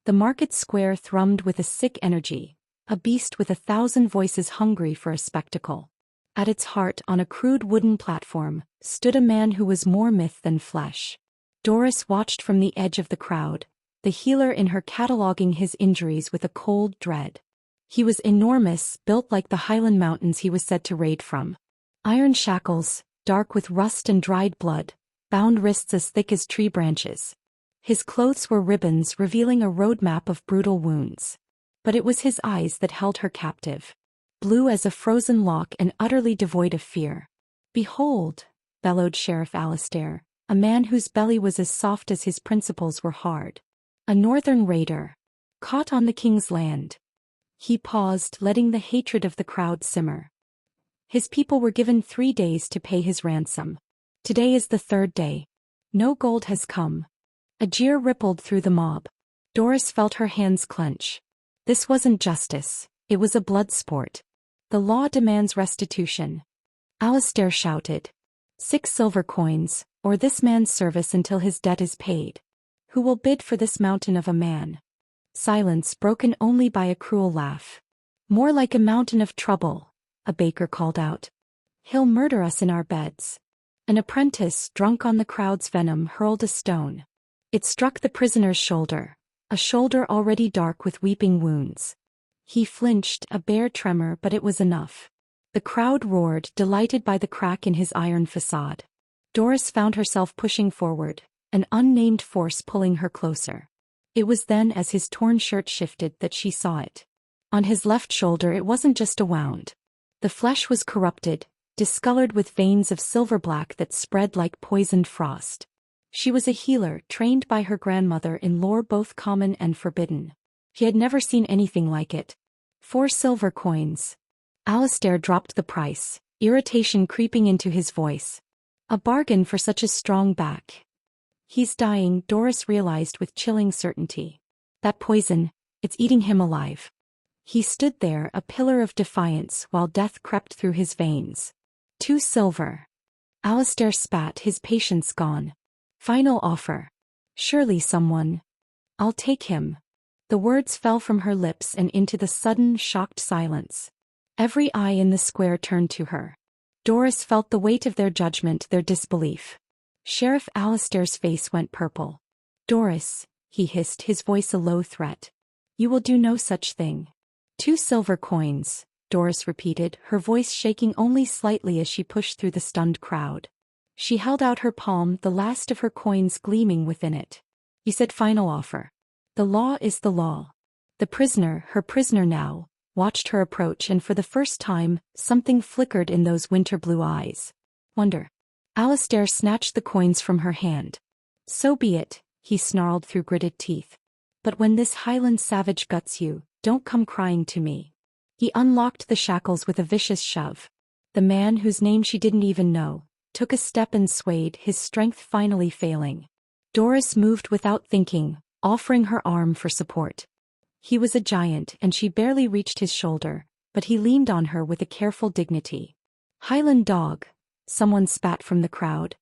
The market square thrummed with a sick energy, a beast with 1,000 voices hungry for a spectacle. At its heart, on a crude wooden platform, stood a man who was more myth than flesh. Doris watched from the edge of the crowd, the healer in her cataloging his injuries with a cold dread. He was enormous, built like the Highland mountains he was said to raid from. Iron shackles, dark with rust and dried blood, bound wrists as thick as tree branches. His clothes were ribbons revealing a roadmap of brutal wounds. But it was his eyes that held her captive. Blue as a frozen lock and utterly devoid of fear. "Behold," bellowed Sheriff Alastair, a man whose belly was as soft as his principles were hard. "A northern raider. Caught on the king's land." He paused, letting the hatred of the crowd simmer. His people were given 3 days to pay his ransom. Today is the 3rd day. No gold has come. A jeer rippled through the mob. Doris felt her hands clench. This wasn't justice, it was a blood sport. The law demands restitution. Alastair shouted. 6 silver coins, or this man's service until his debt is paid. Who will bid for this mountain of a man? Silence broken only by a cruel laugh. More like a mountain of trouble, a baker called out. He'll murder us in our beds. An apprentice, drunk on the crowd's venom, hurled a stone. It struck the prisoner's shoulder, a shoulder already dark with weeping wounds. He flinched, a bare tremor, but it was enough. The crowd roared, delighted by the crack in his iron facade. Doris found herself pushing forward, an unnamed force pulling her closer. It was then, as his torn shirt shifted, that she saw it. On his left shoulder it wasn't just a wound. The flesh was corrupted, discolored with veins of silver black that spread like poisoned frost. She was a healer, trained by her grandmother in lore both common and forbidden. He had never seen anything like it. 4 silver coins. Alastair dropped the price, irritation creeping into his voice. A bargain for such a strong back. He's dying, Doris realized with chilling certainty. That poison, it's eating him alive. He stood there, a pillar of defiance, while death crept through his veins. 2 silver. Alastair spat, his patience gone. Final offer. Surely someone. I'll take him. The words fell from her lips and into the sudden, shocked silence. Every eye in the square turned to her. Doris felt the weight of their judgment, their disbelief. Sheriff Alastair's face went purple. Doris, he hissed, his voice a low threat. You will do no such thing. 2 silver coins, Doris repeated, her voice shaking only slightly as she pushed through the stunned crowd. She held out her palm, the last of her coins gleaming within it. He said, final offer. The law is the law. The prisoner, her prisoner now, watched her approach, and for the first time, something flickered in those winter blue eyes. Wonder. Alastair snatched the coins from her hand. So be it, he snarled through gritted teeth. But when this Highland savage guts you, don't come crying to me. He unlocked the shackles with a vicious shove. The man, whose name she didn't even know, took a step and swayed, his strength finally failing. Doris moved without thinking, offering her arm for support. He was a giant, and she barely reached his shoulder, but he leaned on her with a careful dignity. Highland dog, someone spat from the crowd.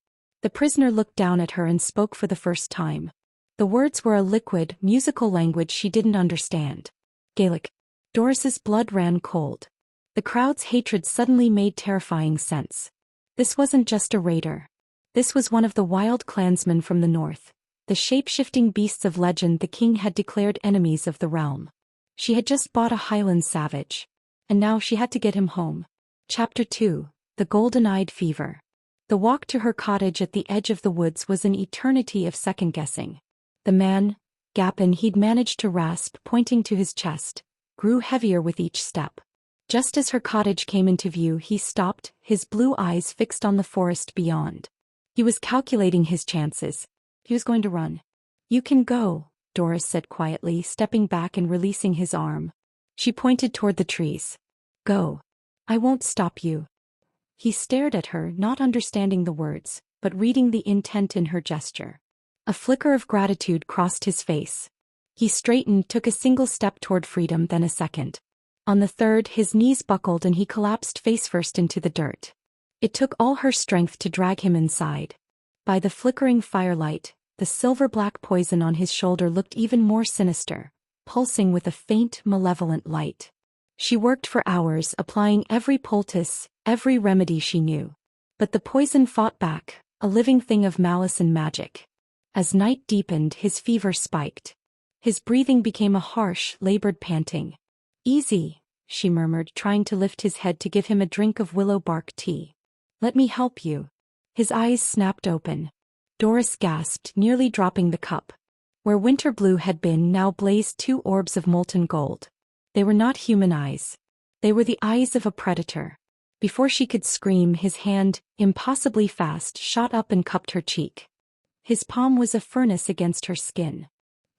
The prisoner looked down at her and spoke for the first time. The words were a liquid, musical language she didn't understand. Gaelic. Doris's blood ran cold. The crowd's hatred suddenly made terrifying sense. This wasn't just a raider. This was one of the wild clansmen from the north, the shape-shifting beasts of legend the king had declared enemies of the realm. She had just bought a Highland savage. And now she had to get him home. Chapter 2. The Golden-Eyed Fever. The walk to her cottage at the edge of the woods was an eternity of second-guessing. The man, Gapin he'd managed to rasp, pointing to his chest, grew heavier with each step. Just as her cottage came into view, he stopped, his blue eyes fixed on the forest beyond. He was calculating his chances. He was going to run. You can go, Doris said quietly, stepping back and releasing his arm. She pointed toward the trees. Go. I won't stop you. He stared at her, not understanding the words, but reading the intent in her gesture. A flicker of gratitude crossed his face. He straightened, took a single step toward freedom, then a second. On the third, his knees buckled and he collapsed face-first into the dirt. It took all her strength to drag him inside. By the flickering firelight, the silver-black poison on his shoulder looked even more sinister, pulsing with a faint, malevolent light. She worked for hours, applying every poultice, every remedy she knew. But the poison fought back, a living thing of malice and magic. As night deepened, his fever spiked. His breathing became a harsh, labored panting. "Easy," she murmured, trying to lift his head to give him a drink of willow bark tea. "Let me help you." His eyes snapped open. Doris gasped, nearly dropping the cup. Where winter blue had been now blazed two orbs of molten gold. They were not human eyes. They were the eyes of a predator. Before she could scream, his hand, impossibly fast, shot up and cupped her cheek. His palm was a furnace against her skin.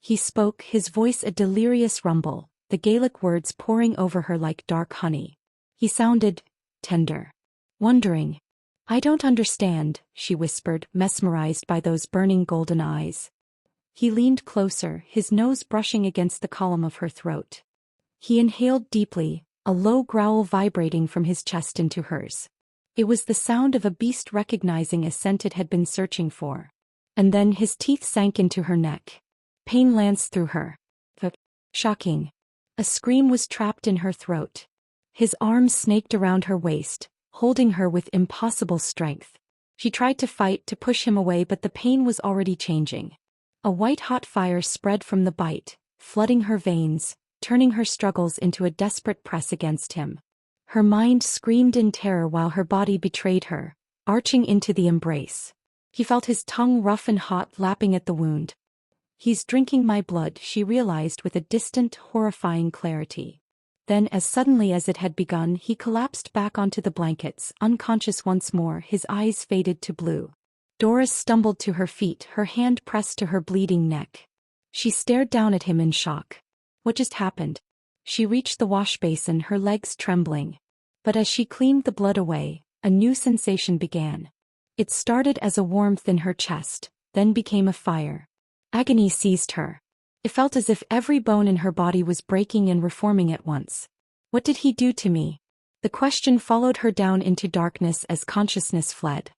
He spoke, his voice a delirious rumble, the Gaelic words pouring over her like dark honey. He sounded tender. Wondering. "I don't understand," she whispered, mesmerized by those burning golden eyes. He leaned closer, his nose brushing against the column of her throat. He inhaled deeply, a low growl vibrating from his chest into hers. It was the sound of a beast recognizing a scent it had been searching for. And then his teeth sank into her neck. Pain lanced through her. Shocking. A scream was trapped in her throat. His arms snaked around her waist, holding her with impossible strength. She tried to fight, to push him away, but the pain was already changing. A white-hot fire spread from the bite, flooding her veins, turning her struggles into a desperate press against him. Her mind screamed in terror while her body betrayed her, arching into the embrace. He felt his tongue rough and hot, lapping at the wound. "He's drinking my blood," she realized with a distant, horrifying clarity. Then, as suddenly as it had begun, he collapsed back onto the blankets, unconscious once more, his eyes faded to blue. Doris stumbled to her feet, her hand pressed to her bleeding neck. She stared down at him in shock. What just happened? She reached the wash basin, her legs trembling. But as she cleaned the blood away, a new sensation began. It started as a warmth in her chest, then became a fire. Agony seized her. It felt as if every bone in her body was breaking and reforming at once. What did he do to me? The question followed her down into darkness as consciousness fled.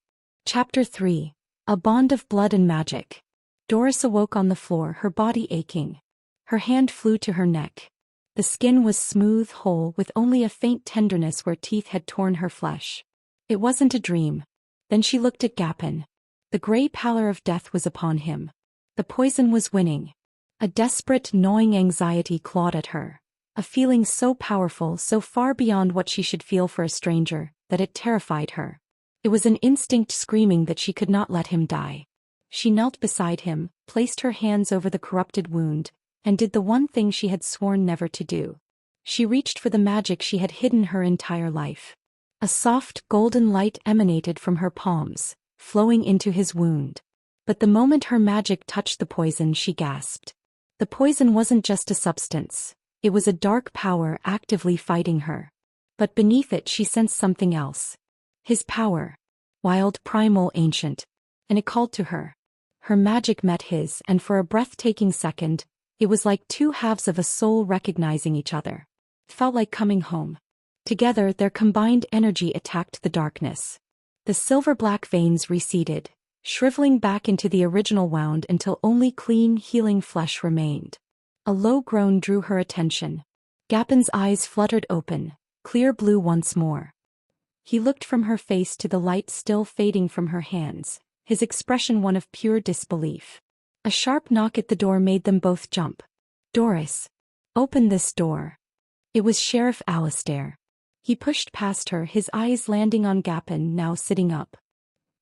Chapter 3. A Bond of Blood and Magic. Doris awoke on the floor, her body aching. Her hand flew to her neck. The skin was smooth, whole, with only a faint tenderness where teeth had torn her flesh. It wasn't a dream. Then she looked at Gapin. The gray pallor of death was upon him. The poison was winning. A desperate, gnawing anxiety clawed at her. A feeling so powerful, so far beyond what she should feel for a stranger, that it terrified her. It was an instinct screaming that she could not let him die. She knelt beside him, placed her hands over the corrupted wound, and did the one thing she had sworn never to do. She reached for the magic she had hidden her entire life. A soft, golden light emanated from her palms, flowing into his wound. But the moment her magic touched the poison, she gasped. The poison wasn't just a substance. It was a dark power actively fighting her. But beneath it she sensed something else. His power. Wild, primal, ancient. And it called to her. Her magic met his, and for a breathtaking second, it was like two halves of a soul recognizing each other. It felt like coming home. Together, their combined energy attacked the darkness. The silver-black veins receded, shriveling back into the original wound until only clean, healing flesh remained. A low groan drew her attention. Gapin's eyes fluttered open, clear blue once more. He looked from her face to the light still fading from her hands, his expression one of pure disbelief. A sharp knock at the door made them both jump. "Doris, open this door." It was Sheriff Alastair. He pushed past her, his eyes landing on Gapin, now sitting up.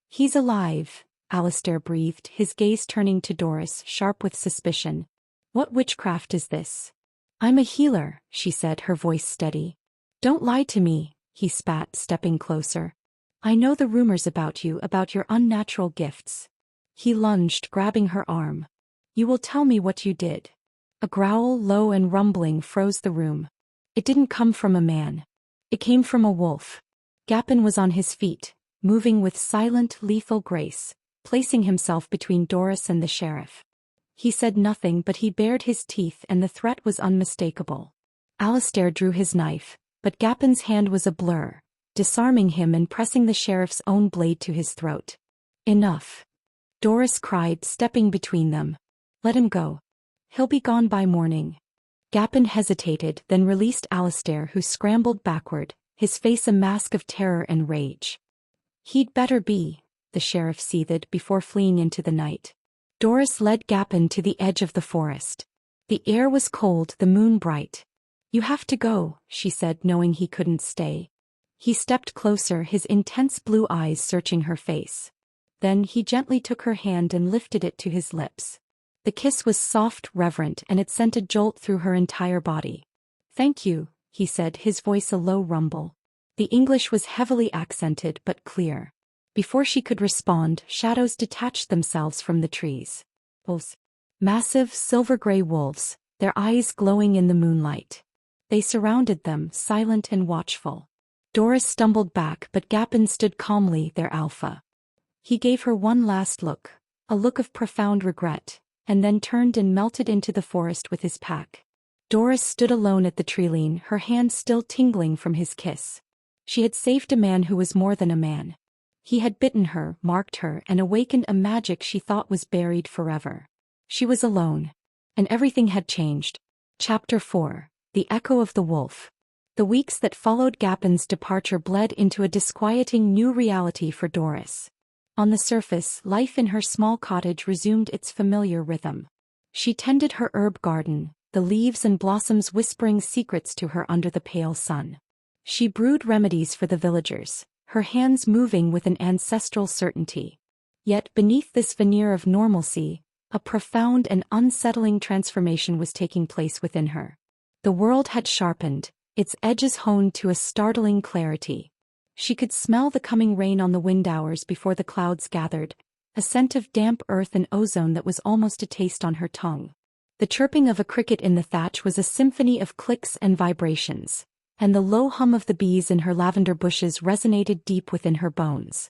"He's alive," Alastair breathed, his gaze turning to Doris, sharp with suspicion. "What witchcraft is this?" "I'm a healer," she said, her voice steady. "Don't lie to me," he spat, stepping closer. "I know the rumors about you, about your unnatural gifts." He lunged, grabbing her arm. "You will tell me what you did." A growl, low and rumbling, froze the room. It didn't come from a man. It came from a wolf. Gapin was on his feet, moving with silent, lethal grace, placing himself between Doris and the sheriff. He said nothing, but he bared his teeth, and the threat was unmistakable. Alastair drew his knife, but Gapin's hand was a blur, disarming him and pressing the sheriff's own blade to his throat. "Enough," Doris cried, stepping between them. "Let him go. He'll be gone by morning." Gapin hesitated, then released Alistair, who scrambled backward, his face a mask of terror and rage. "He'd better be," the sheriff seethed before fleeing into the night. Doris led Gapin to the edge of the forest. The air was cold, the moon bright. "You have to go," she said, knowing he couldn't stay. He stepped closer, his intense blue eyes searching her face. Then he gently took her hand and lifted it to his lips. The kiss was soft, reverent, and it sent a jolt through her entire body. "Thank you," he said, his voice a low rumble. The English was heavily accented but clear. Before she could respond, shadows detached themselves from the trees. Wolves. Massive, silver-gray wolves, their eyes glowing in the moonlight. They surrounded them, silent and watchful. Doris stumbled back, but Gapin stood calmly, their alpha. He gave her one last look, a look of profound regret, and then turned and melted into the forest with his pack. Doris stood alone at the treeline, her hand still tingling from his kiss. She had saved a man who was more than a man. He had bitten her, marked her, and awakened a magic she thought was buried forever. She was alone. And everything had changed. Chapter 4. The Echo of the Wolf. The weeks that followed Gapin's departure bled into a disquieting new reality for Doris. On the surface, life in her small cottage resumed its familiar rhythm. She tended her herb garden, the leaves and blossoms whispering secrets to her under the pale sun. She brewed remedies for the villagers, her hands moving with an ancestral certainty. Yet beneath this veneer of normalcy, a profound and unsettling transformation was taking place within her. The world had sharpened, its edges honed to a startling clarity. She could smell the coming rain on the wind hours before the clouds gathered, a scent of damp earth and ozone that was almost a taste on her tongue. The chirping of a cricket in the thatch was a symphony of clicks and vibrations, and the low hum of the bees in her lavender bushes resonated deep within her bones.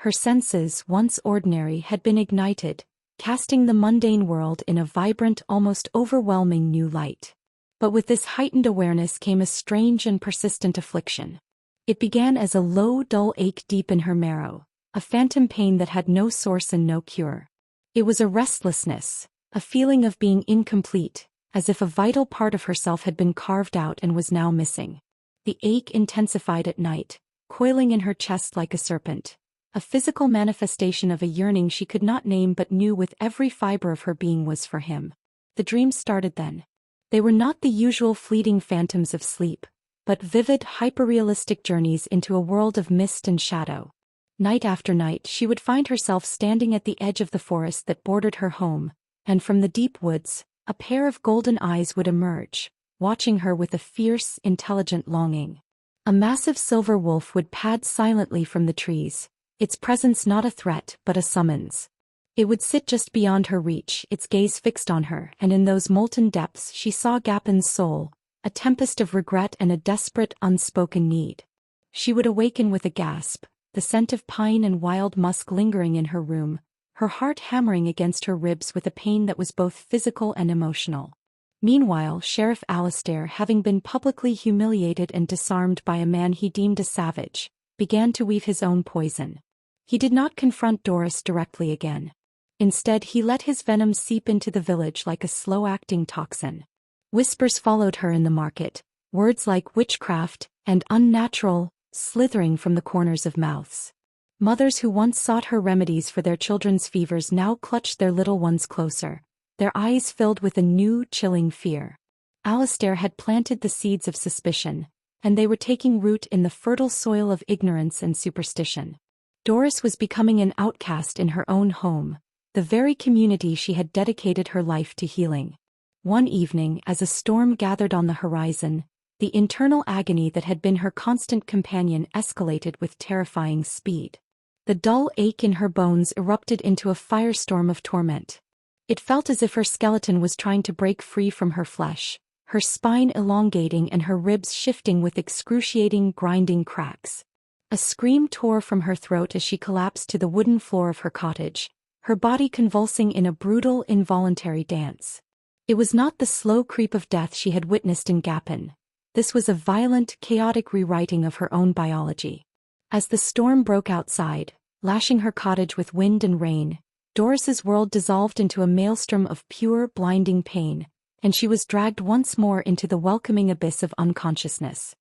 Her senses, once ordinary, had been ignited, casting the mundane world in a vibrant, almost overwhelming new light. But with this heightened awareness came a strange and persistent affliction. It began as a low, dull ache deep in her marrow, a phantom pain that had no source and no cure. It was a restlessness, a feeling of being incomplete, as if a vital part of herself had been carved out and was now missing. The ache intensified at night, coiling in her chest like a serpent, a physical manifestation of a yearning she could not name but knew with every fiber of her being was for him. The dreams started then. They were not the usual fleeting phantoms of sleep, but vivid, hyperrealistic journeys into a world of mist and shadow. Night after night she would find herself standing at the edge of the forest that bordered her home, and from the deep woods, a pair of golden eyes would emerge, watching her with a fierce, intelligent longing. A massive silver wolf would pad silently from the trees, its presence not a threat but a summons. It would sit just beyond her reach, its gaze fixed on her, and in those molten depths she saw Gapin's soul, a tempest of regret and a desperate, unspoken need. She would awaken with a gasp, the scent of pine and wild musk lingering in her room, her heart hammering against her ribs with a pain that was both physical and emotional. Meanwhile, Sheriff Alistair, having been publicly humiliated and disarmed by a man he deemed a savage, began to weave his own poison. He did not confront Doris directly again. Instead, he let his venom seep into the village like a slow-acting toxin. Whispers followed her in the market, words like witchcraft and unnatural, slithering from the corners of mouths. Mothers who once sought her remedies for their children's fevers now clutched their little ones closer, their eyes filled with a new, chilling fear. Alistair had planted the seeds of suspicion, and they were taking root in the fertile soil of ignorance and superstition. Doris was becoming an outcast in her own home, the very community she had dedicated her life to healing. One evening, as a storm gathered on the horizon, the internal agony that had been her constant companion escalated with terrifying speed. The dull ache in her bones erupted into a firestorm of torment. It felt as if her skeleton was trying to break free from her flesh, her spine elongating and her ribs shifting with excruciating, grinding cracks. A scream tore from her throat as she collapsed to the wooden floor of her cottage, her body convulsing in a brutal, involuntary dance. It was not the slow creep of death she had witnessed in Gapin. This was a violent, chaotic rewriting of her own biology. As the storm broke outside, lashing her cottage with wind and rain, Doris's world dissolved into a maelstrom of pure, blinding pain, and she was dragged once more into the welcoming abyss of unconsciousness.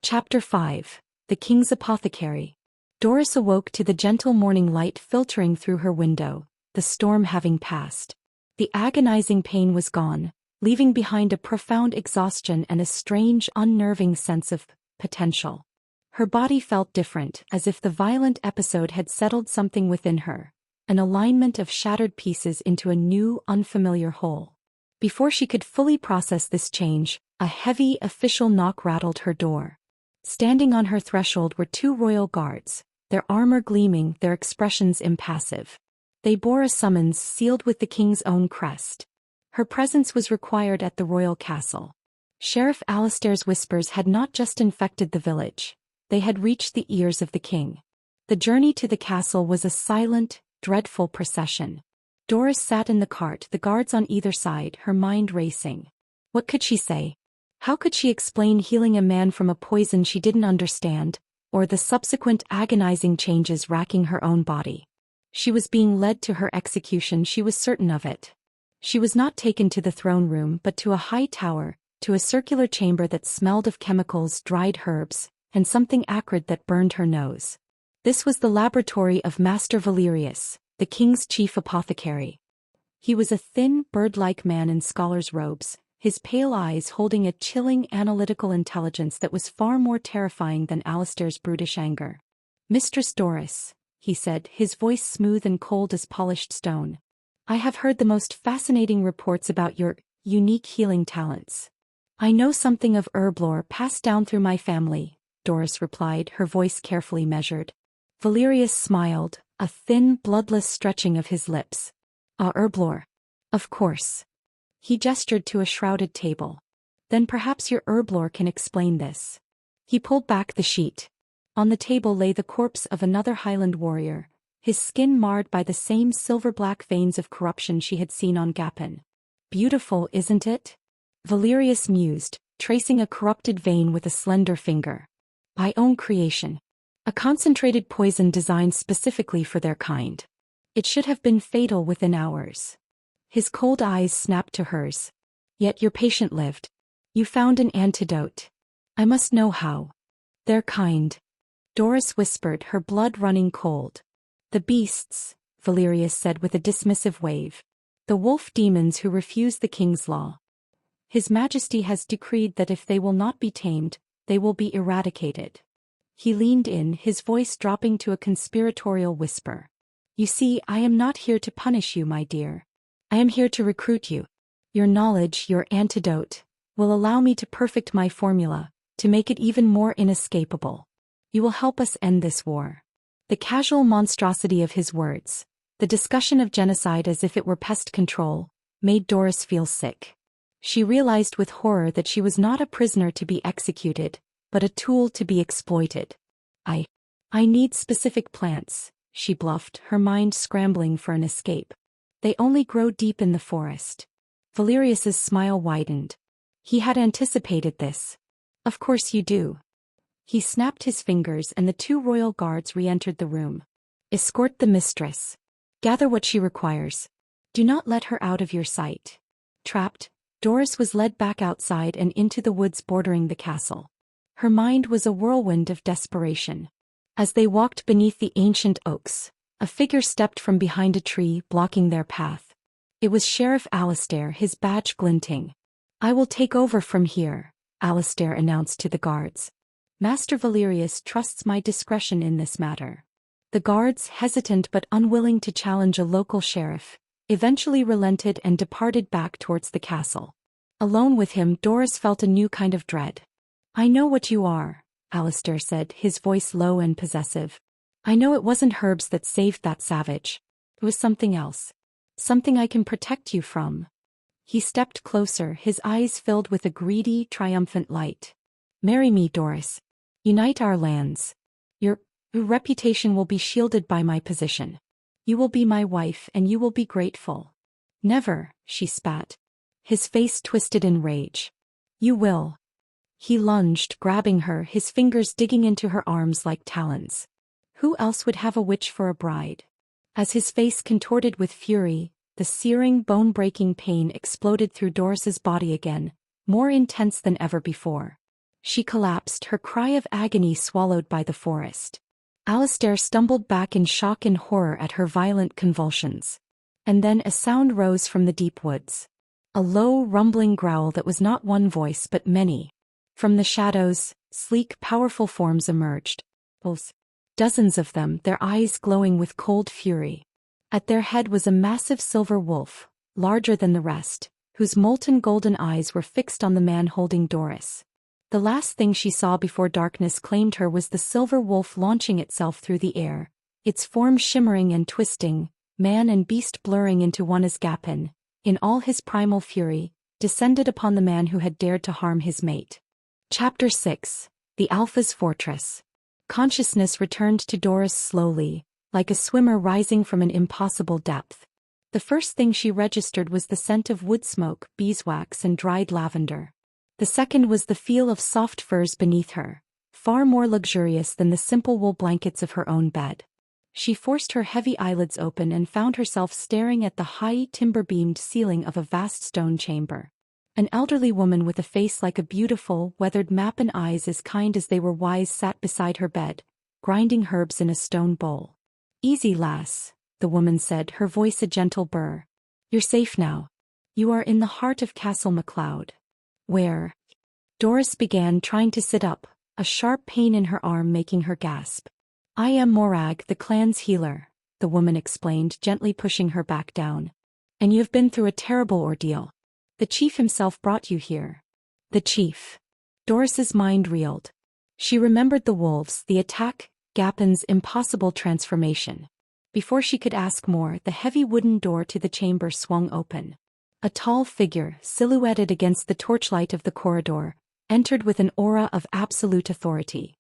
Chapter 5. The King's Apothecary. Doris awoke to the gentle morning light filtering through her window, the storm having passed. The agonizing pain was gone, leaving behind a profound exhaustion and a strange, unnerving sense of potential. Her body felt different, as if the violent episode had settled something within her, an alignment of shattered pieces into a new, unfamiliar whole. Before she could fully process this change, a heavy, official knock rattled her door. Standing on her threshold were 2 royal guards, their armor gleaming, their expressions impassive. They bore a summons sealed with the king's own crest. Her presence was required at the royal castle. Sheriff Alistair's whispers had not just infected the village. They had reached the ears of the king. The journey to the castle was a silent, dreadful procession. Doris sat in the cart, the guards on either side, her mind racing. What could she say? How could she explain healing a man from a poison she didn't understand, or the subsequent agonizing changes racking her own body? She was being led to her execution, she was certain of it. She was not taken to the throne room but to a high tower, to a circular chamber that smelled of chemicals, dried herbs, and something acrid that burned her nose. This was the laboratory of Master Valerius, the king's chief apothecary. He was a thin, bird-like man in scholar's robes, his pale eyes holding a chilling analytical intelligence that was far more terrifying than Alistair's brutish anger. "Mistress Doris," he said, his voice smooth and cold as polished stone. "I have heard the most fascinating reports about your unique healing talents." "I know something of herb lore passed down through my family," Doris replied, her voice carefully measured. Valerius smiled, a thin, bloodless stretching of his lips. Herb lore. Of course." He gestured to a shrouded table. "Then perhaps your herb lore can explain this." He pulled back the sheet. On the table lay the corpse of another Highland warrior, his skin marred by the same silver-black veins of corruption she had seen on Gapin. "Beautiful, isn't it?" Valerius mused, tracing a corrupted vein with a slender finger. "My own creation. A concentrated poison designed specifically for their kind. It should have been fatal within hours." His cold eyes snapped to hers. "Yet your patient lived. You found an antidote. I must know how." "Their kind," Doris whispered, her blood running cold. "The beasts," Valerius said with a dismissive wave. "The wolf demons who refuse the king's law. His Majesty has decreed that if they will not be tamed, they will be eradicated." He leaned in, his voice dropping to a conspiratorial whisper. "You see, I am not here to punish you, my dear. I am here to recruit you. Your knowledge, your antidote, will allow me to perfect my formula, to make it even more inescapable. You will help us end this war." The casual monstrosity of his words, the discussion of genocide as if it were pest control, made Doris feel sick. She realized with horror that she was not a prisoner to be executed, but a tool to be exploited. I need specific plants," she bluffed, her mind scrambling for an escape. "They only grow deep in the forest." Valerius's smile widened. He had anticipated this. "Of course you do." He snapped his fingers and the 2 royal guards re-entered the room. "Escort the mistress. Gather what she requires. Do not let her out of your sight." Trapped, Doris was led back outside and into the woods bordering the castle. Her mind was a whirlwind of desperation. As they walked beneath the ancient oaks, a figure stepped from behind a tree, blocking their path. It was Sheriff Alistair, his badge glinting. "I will take over from here," Alistair announced to the guards. "Master Valerius trusts my discretion in this matter." The guards, hesitant but unwilling to challenge a local sheriff, eventually relented and departed back towards the castle. Alone with him, Doris felt a new kind of dread. "I know what you are," Alistair said, his voice low and possessive. "I know it wasn't herbs that saved that savage. It was something else. Something I can protect you from." He stepped closer, his eyes filled with a greedy, triumphant light. "Marry me, Doris. Unite our lands. Your reputation will be shielded by my position. You will be my wife and you will be grateful." "Never," she spat. His face twisted in rage. "You will." He lunged, grabbing her, his fingers digging into her arms like talons. Who else would have a witch for a bride? As his face contorted with fury, The searing, bone-breaking pain exploded through Doris's body again, more intense than ever before. She collapsed, her cry of agony swallowed by the forest. Alistair stumbled back in shock and horror at her violent convulsions. And then a sound rose from the deep woods. A low, rumbling growl that was not one voice but many. From the shadows, sleek, powerful forms emerged. Dozens of them, their eyes glowing with cold fury. At their head was a massive silver wolf, larger than the rest, whose molten golden eyes were fixed on the man holding Doris. The last thing she saw before darkness claimed her was the silver wolf launching itself through the air, its form shimmering and twisting, man and beast blurring into one as Gapin, in all his primal fury, descended upon the man who had dared to harm his mate. Chapter 6. The Alpha's Fortress. Consciousness returned to Doris slowly, like a swimmer rising from an impossible depth. The first thing she registered was the scent of wood smoke, beeswax and dried lavender. The second was the feel of soft furs beneath her, far more luxurious than the simple wool blankets of her own bed. She forced her heavy eyelids open and found herself staring at the high, timber-beamed ceiling of a vast stone chamber. An elderly woman with a face like a beautiful, weathered map and eyes as kind as they were wise sat beside her bed, grinding herbs in a stone bowl. "Easy, lass," the woman said, her voice a gentle burr. "You're safe now. You are in the heart of Castle MacLeod." "Where?" Doris began, trying to sit up, a sharp pain in her arm making her gasp. "I am Morag, the clan's healer," the woman explained, gently pushing her back down. "And you have been through a terrible ordeal. The chief himself brought you here." The chief. Doris's mind reeled. She remembered the wolves, the attack, Gapin's impossible transformation. Before she could ask more, the heavy wooden door to the chamber swung open. A tall figure, silhouetted against the torchlight of the corridor, entered with an aura of absolute authority.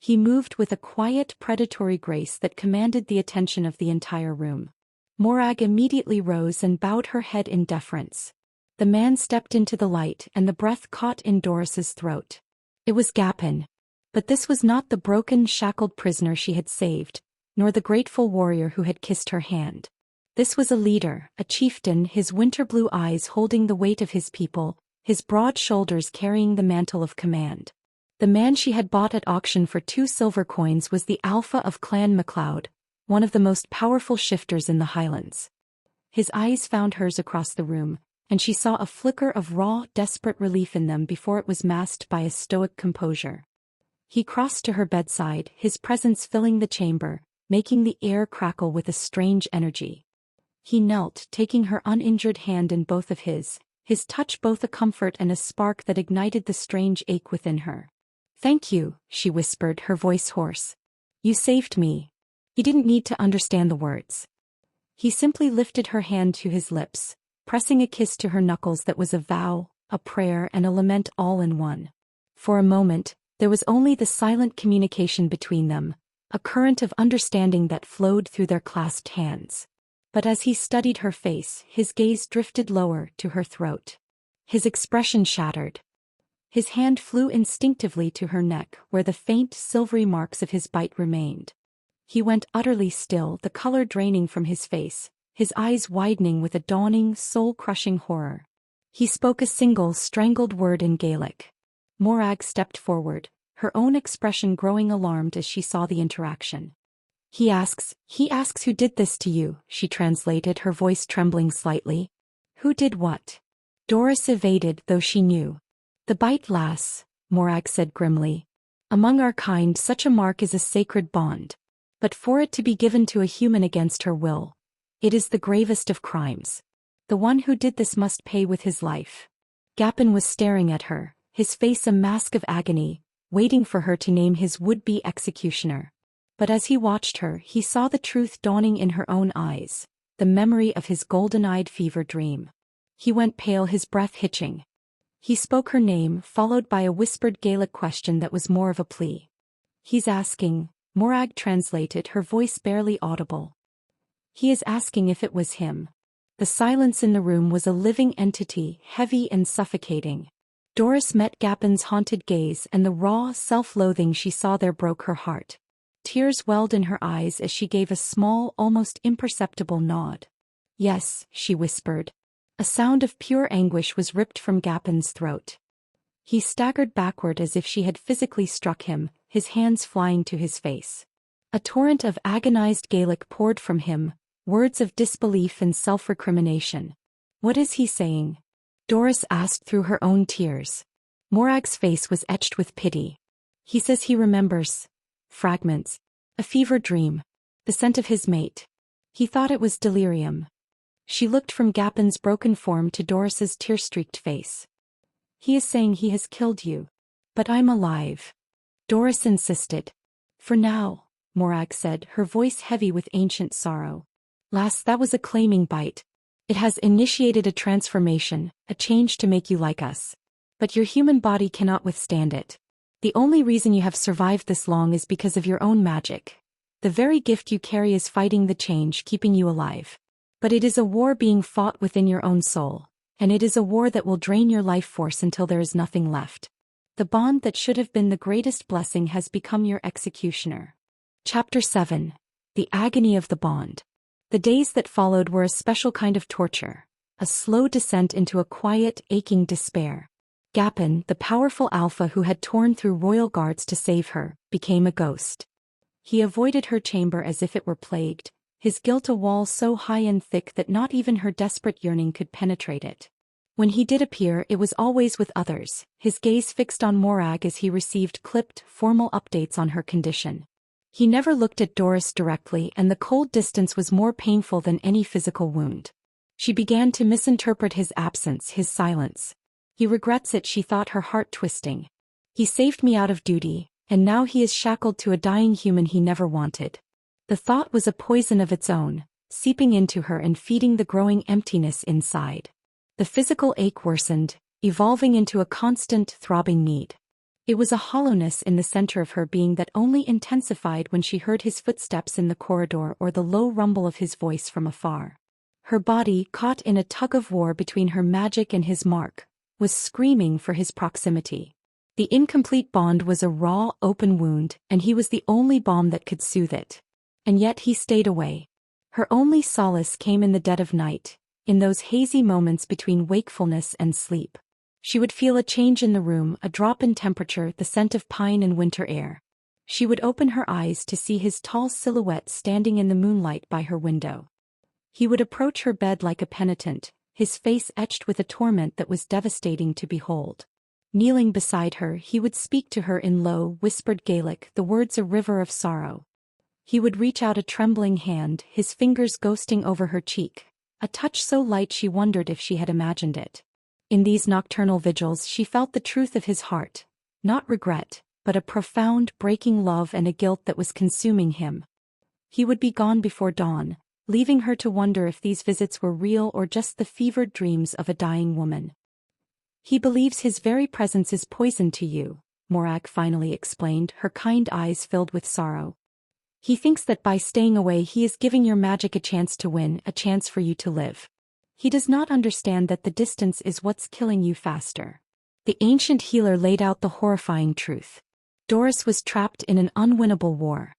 He moved with a quiet, predatory grace that commanded the attention of the entire room. Morag immediately rose and bowed her head in deference. The man stepped into the light and the breath caught in Doris's throat. It was Gapin. But this was not the broken, shackled prisoner she had saved, nor the grateful warrior who had kissed her hand. This was a leader, a chieftain, his winter-blue eyes holding the weight of his people, his broad shoulders carrying the mantle of command. The man she had bought at auction for 2 silver coins was the Alpha of Clan MacLeod, one of the most powerful shifters in the Highlands. His eyes found hers across the room, and she saw a flicker of raw, desperate relief in them before it was masked by a stoic composure. He crossed to her bedside, his presence filling the chamber, making the air crackle with a strange energy. He knelt, taking her uninjured hand in both of his touch both a comfort and a spark that ignited the strange ache within her. "Thank you," she whispered, her voice hoarse. "You saved me." He didn't need to understand the words. He simply lifted her hand to his lips, pressing a kiss to her knuckles that was a vow, a prayer and a lament all in one. For a moment, there was only the silent communication between them, a current of understanding that flowed through their clasped hands. But as he studied her face, his gaze drifted lower to her throat. His expression shattered. His hand flew instinctively to her neck, where the faint, silvery marks of his bite remained. He went utterly still, the color draining from his face, his eyes widening with a dawning, soul-crushing horror. He spoke a single, strangled word in Gaelic. Morag stepped forward, her own expression growing alarmed as she saw the interaction. He asks who did this to you," she translated, her voice trembling slightly. "Who did what?" Doris evaded, though she knew. "The bite, lass," Morag said grimly. "Among our kind such a mark is a sacred bond. But for it to be given to a human against her will, it is the gravest of crimes. The one who did this must pay with his life." Gapin was staring at her, his face a mask of agony, waiting for her to name his would-be executioner. But as he watched her, he saw the truth dawning in her own eyes, the memory of his golden-eyed fever dream. He went pale, his breath hitching. He spoke her name, followed by a whispered Gaelic question that was more of a plea. "He's asking," Morag translated, her voice barely audible. "He is asking if it was him." The silence in the room was a living entity, heavy and suffocating. Doris met Gapin's haunted gaze, and the raw, self-loathing she saw there broke her heart. Tears welled in her eyes as she gave a small, almost imperceptible nod. Yes, she whispered. A sound of pure anguish was ripped from Gapin's throat. He staggered backward as if she had physically struck him, his hands flying to his face. A torrent of agonized Gaelic poured from him, words of disbelief and self-recrimination. What is he saying? Doris asked through her own tears. Morag's face was etched with pity. He says he remembers. Fragments. A fever dream. The scent of his mate. He thought it was delirium. She looked from Gapin's broken form to Doris's tear-streaked face. He is saying he has killed you. But I'm alive. Doris insisted. For now, Morag said, her voice heavy with ancient sorrow. Lass, that was a claiming bite. It has initiated a transformation, a change to make you like us. But your human body cannot withstand it. The only reason you have survived this long is because of your own magic. The very gift you carry is fighting the change, keeping you alive. But it is a war being fought within your own soul, and it is a war that will drain your life force until there is nothing left. The bond that should have been the greatest blessing has become your executioner. Chapter 7. The Agony of the Bond. The days that followed were a special kind of torture, a slow descent into a quiet, aching despair. Gapin, the powerful alpha who had torn through royal guards to save her, became a ghost. He avoided her chamber as if it were plagued, his guilt a wall so high and thick that not even her desperate yearning could penetrate it. When he did appear, it was always with others, his gaze fixed on Morag as he received clipped, formal updates on her condition. He never looked at Doris directly, and the cold distance was more painful than any physical wound. She began to misinterpret his absence, his silence. He regrets it, she thought, her heart twisting. He saved me out of duty, and now he is shackled to a dying human he never wanted. The thought was a poison of its own, seeping into her and feeding the growing emptiness inside. The physical ache worsened, evolving into a constant, throbbing need. It was a hollowness in the center of her being that only intensified when she heard his footsteps in the corridor or the low rumble of his voice from afar. Her body, caught in a tug-of-war between her magic and his mark, was screaming for his proximity. The incomplete bond was a raw, open wound, and he was the only balm that could soothe it. And yet he stayed away. Her only solace came in the dead of night, in those hazy moments between wakefulness and sleep. She would feel a change in the room, a drop in temperature, the scent of pine and winter air. She would open her eyes to see his tall silhouette standing in the moonlight by her window. He would approach her bed like a penitent, his face etched with a torment that was devastating to behold. Kneeling beside her, he would speak to her in low, whispered Gaelic, the words a river of sorrow. He would reach out a trembling hand, his fingers ghosting over her cheek, a touch so light she wondered if she had imagined it. In these nocturnal vigils she felt the truth of his heart, not regret, but a profound, breaking love and a guilt that was consuming him. He would be gone before dawn, leaving her to wonder if these visits were real or just the fevered dreams of a dying woman. He believes his very presence is poison to you, Morag finally explained, her kind eyes filled with sorrow. He thinks that by staying away he is giving your magic a chance to win, a chance for you to live. He does not understand that the distance is what's killing you faster. The ancient healer laid out the horrifying truth. Doris was trapped in an unwinnable war.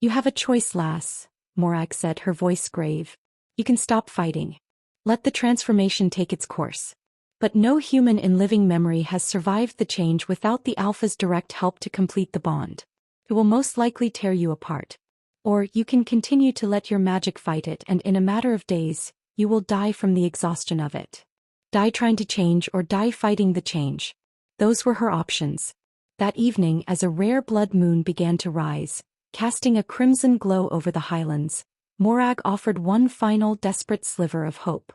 You have a choice, lass, Morag said, her voice grave. You can stop fighting. Let the transformation take its course. But no human in living memory has survived the change without the Alpha's direct help to complete the bond. It will most likely tear you apart. Or you can continue to let your magic fight it, and in a matter of days, you will die from the exhaustion of it. Die trying to change or die fighting the change. Those were her options. That evening, as a rare blood moon began to rise, casting a crimson glow over the Highlands, Morag offered one final desperate sliver of hope.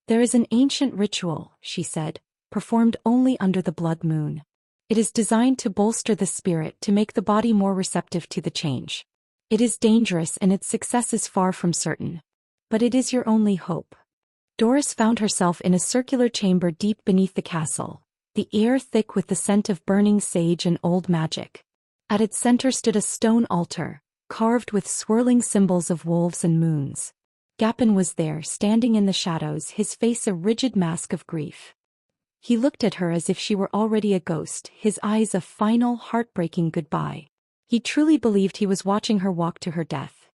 There is an ancient ritual, she said, performed only under the blood moon. It is designed to bolster the spirit, to make the body more receptive to the change. It is dangerous and its success is far from certain. But it is your only hope. Doris found herself in a circular chamber deep beneath the castle, the air thick with the scent of burning sage and old magic. At its center stood a stone altar, carved with swirling symbols of wolves and moons. Gapin was there, standing in the shadows, his face a rigid mask of grief. He looked at her as if she were already a ghost, his eyes a final, heartbreaking goodbye. He truly believed he was watching her walk to her death.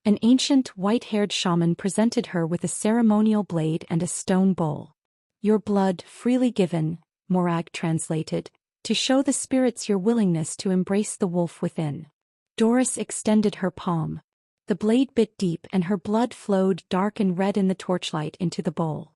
An ancient, white-haired shaman presented her with a ceremonial blade and a stone bowl. "Your blood, freely given," Morag translated, "to show the spirits your willingness to embrace the wolf within." Doris extended her palm. The blade bit deep and her blood flowed dark and red in the torchlight into the bowl.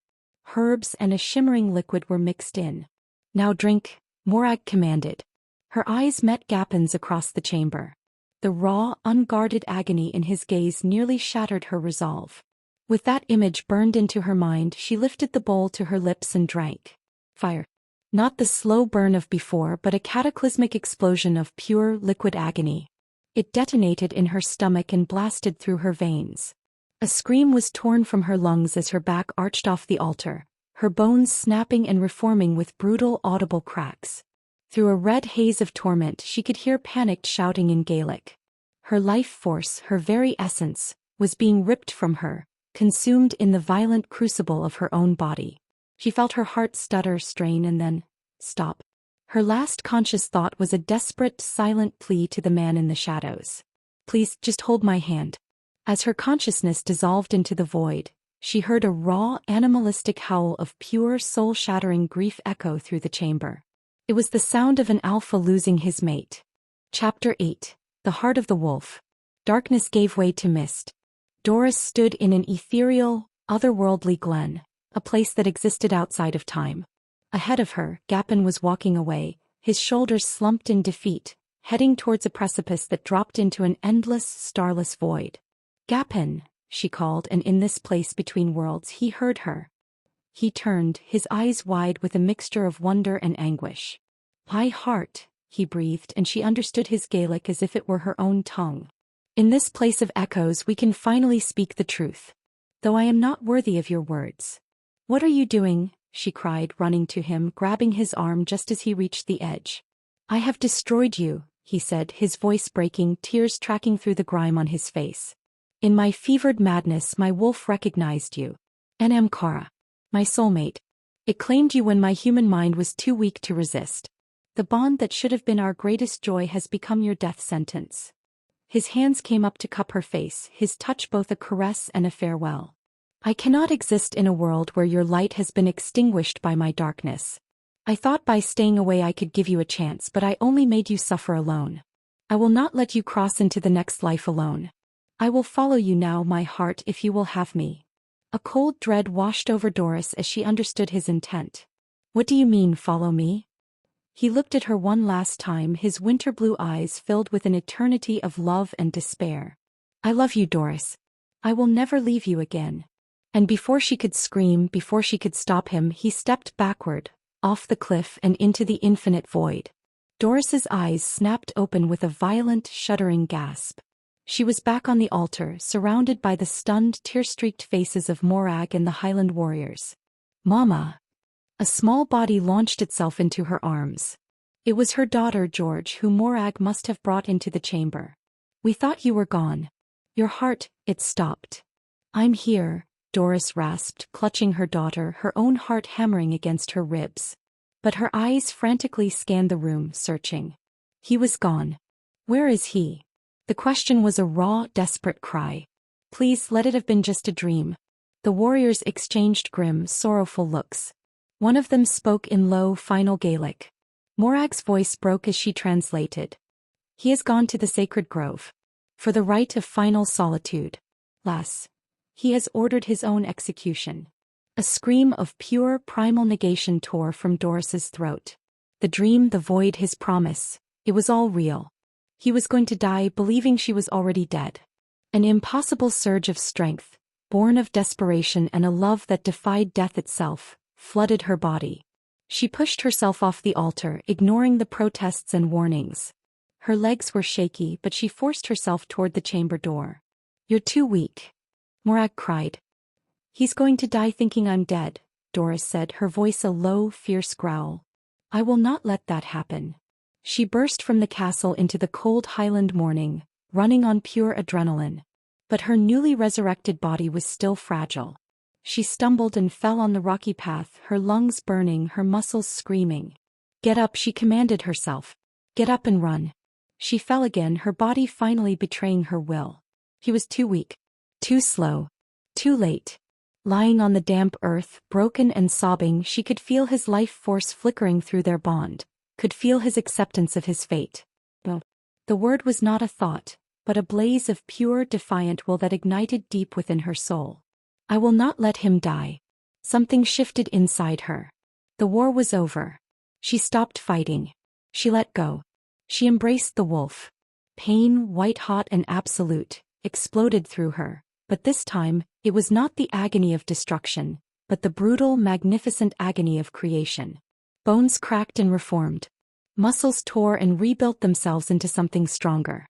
Herbs and a shimmering liquid were mixed in. "Now drink," Morag commanded. Her eyes met Gapin's across the chamber. The raw, unguarded agony in his gaze nearly shattered her resolve. With that image burned into her mind, she lifted the bowl to her lips and drank. Fire. Not the slow burn of before, but a cataclysmic explosion of pure, liquid agony. It detonated in her stomach and blasted through her veins. A scream was torn from her lungs as her back arched off the altar, her bones snapping and reforming with brutal, audible cracks. Through a red haze of torment she could hear panicked shouting in Gaelic. Her life force, her very essence, was being ripped from her, consumed in the violent crucible of her own body. She felt her heart stutter, strain, and then stop. Her last conscious thought was a desperate, silent plea to the man in the shadows. "Please, just hold my hand." As her consciousness dissolved into the void, she heard a raw, animalistic howl of pure, soul-shattering grief echo through the chamber. It was the sound of an alpha losing his mate. Chapter 8. The Heart of the Wolf. Darkness gave way to mist. Doris stood in an ethereal, otherworldly glen, a place that existed outside of time. Ahead of her, Gapin was walking away, his shoulders slumped in defeat, heading towards a precipice that dropped into an endless, starless void. "Gapin," she called, and in this place between worlds he heard her. He turned, his eyes wide with a mixture of wonder and anguish. "My heart," he breathed, and she understood his Gaelic as if it were her own tongue. "In this place of echoes we can finally speak the truth. Though I am not worthy of your words." "What are you doing?" she cried, running to him, grabbing his arm just as he reached the edge. "I have destroyed you," he said, his voice breaking, tears tracking through the grime on his face. "In my fevered madness my wolf recognized you. Enamkara. My soulmate. It claimed you when my human mind was too weak to resist. The bond that should have been our greatest joy has become your death sentence." His hands came up to cup her face, his touch both a caress and a farewell. "I cannot exist in a world where your light has been extinguished by my darkness. I thought by staying away I could give you a chance, but I only made you suffer alone. I will not let you cross into the next life alone. I will follow you now, my heart, if you will have me." A cold dread washed over Doris as she understood his intent. "What do you mean, follow me?" He looked at her one last time, his winter blue eyes filled with an eternity of love and despair. "I love you, Doris. I will never leave you again." And before she could scream, before she could stop him, he stepped backward, off the cliff and into the infinite void. Doris's eyes snapped open with a violent, shuddering gasp. She was back on the altar, surrounded by the stunned, tear-streaked faces of Morag and the Highland warriors. "Mama!" A small body launched itself into her arms. It was her daughter, George, who Morag must have brought into the chamber. "We thought you were gone. Your heart," it stopped. "I'm here," Doris rasped, clutching her daughter, her own heart hammering against her ribs. But her eyes frantically scanned the room, searching. He was gone. Where is he? The question was a raw, desperate cry. "Please let it have been just a dream." The warriors exchanged grim, sorrowful looks. One of them spoke in low, final Gaelic. Morag's voice broke as she translated. "He has gone to the sacred grove. For the rite of final solitude. Lass. He has ordered his own execution." A scream of pure, primal negation tore from Doris's throat. The dream, the void, his promise. It was all real. He was going to die believing she was already dead. An impossible surge of strength, born of desperation and a love that defied death itself, flooded her body. She pushed herself off the altar, ignoring the protests and warnings. Her legs were shaky, but she forced herself toward the chamber door. "You're too weak," Morag cried. "He's going to die thinking I'm dead," Doris said, her voice a low, fierce growl. "I will not let that happen." She burst from the castle into the cold Highland morning, running on pure adrenaline. But her newly resurrected body was still fragile. She stumbled and fell on the rocky path, her lungs burning, her muscles screaming. "Get up," she commanded herself. "Get up and run." She fell again, her body finally betraying her will. He was too weak. Too slow. Too late. Lying on the damp earth, broken and sobbing, she could feel his life force flickering through their bond, could feel his acceptance of his fate. The word was not a thought, but a blaze of pure, defiant will that ignited deep within her soul. I will not let him die. Something shifted inside her. The war was over. She stopped fighting. She let go. She embraced the wolf. Pain, white-hot and absolute, exploded through her, but this time, it was not the agony of destruction, but the brutal, magnificent agony of creation. Bones cracked and reformed. Muscles tore and rebuilt themselves into something stronger.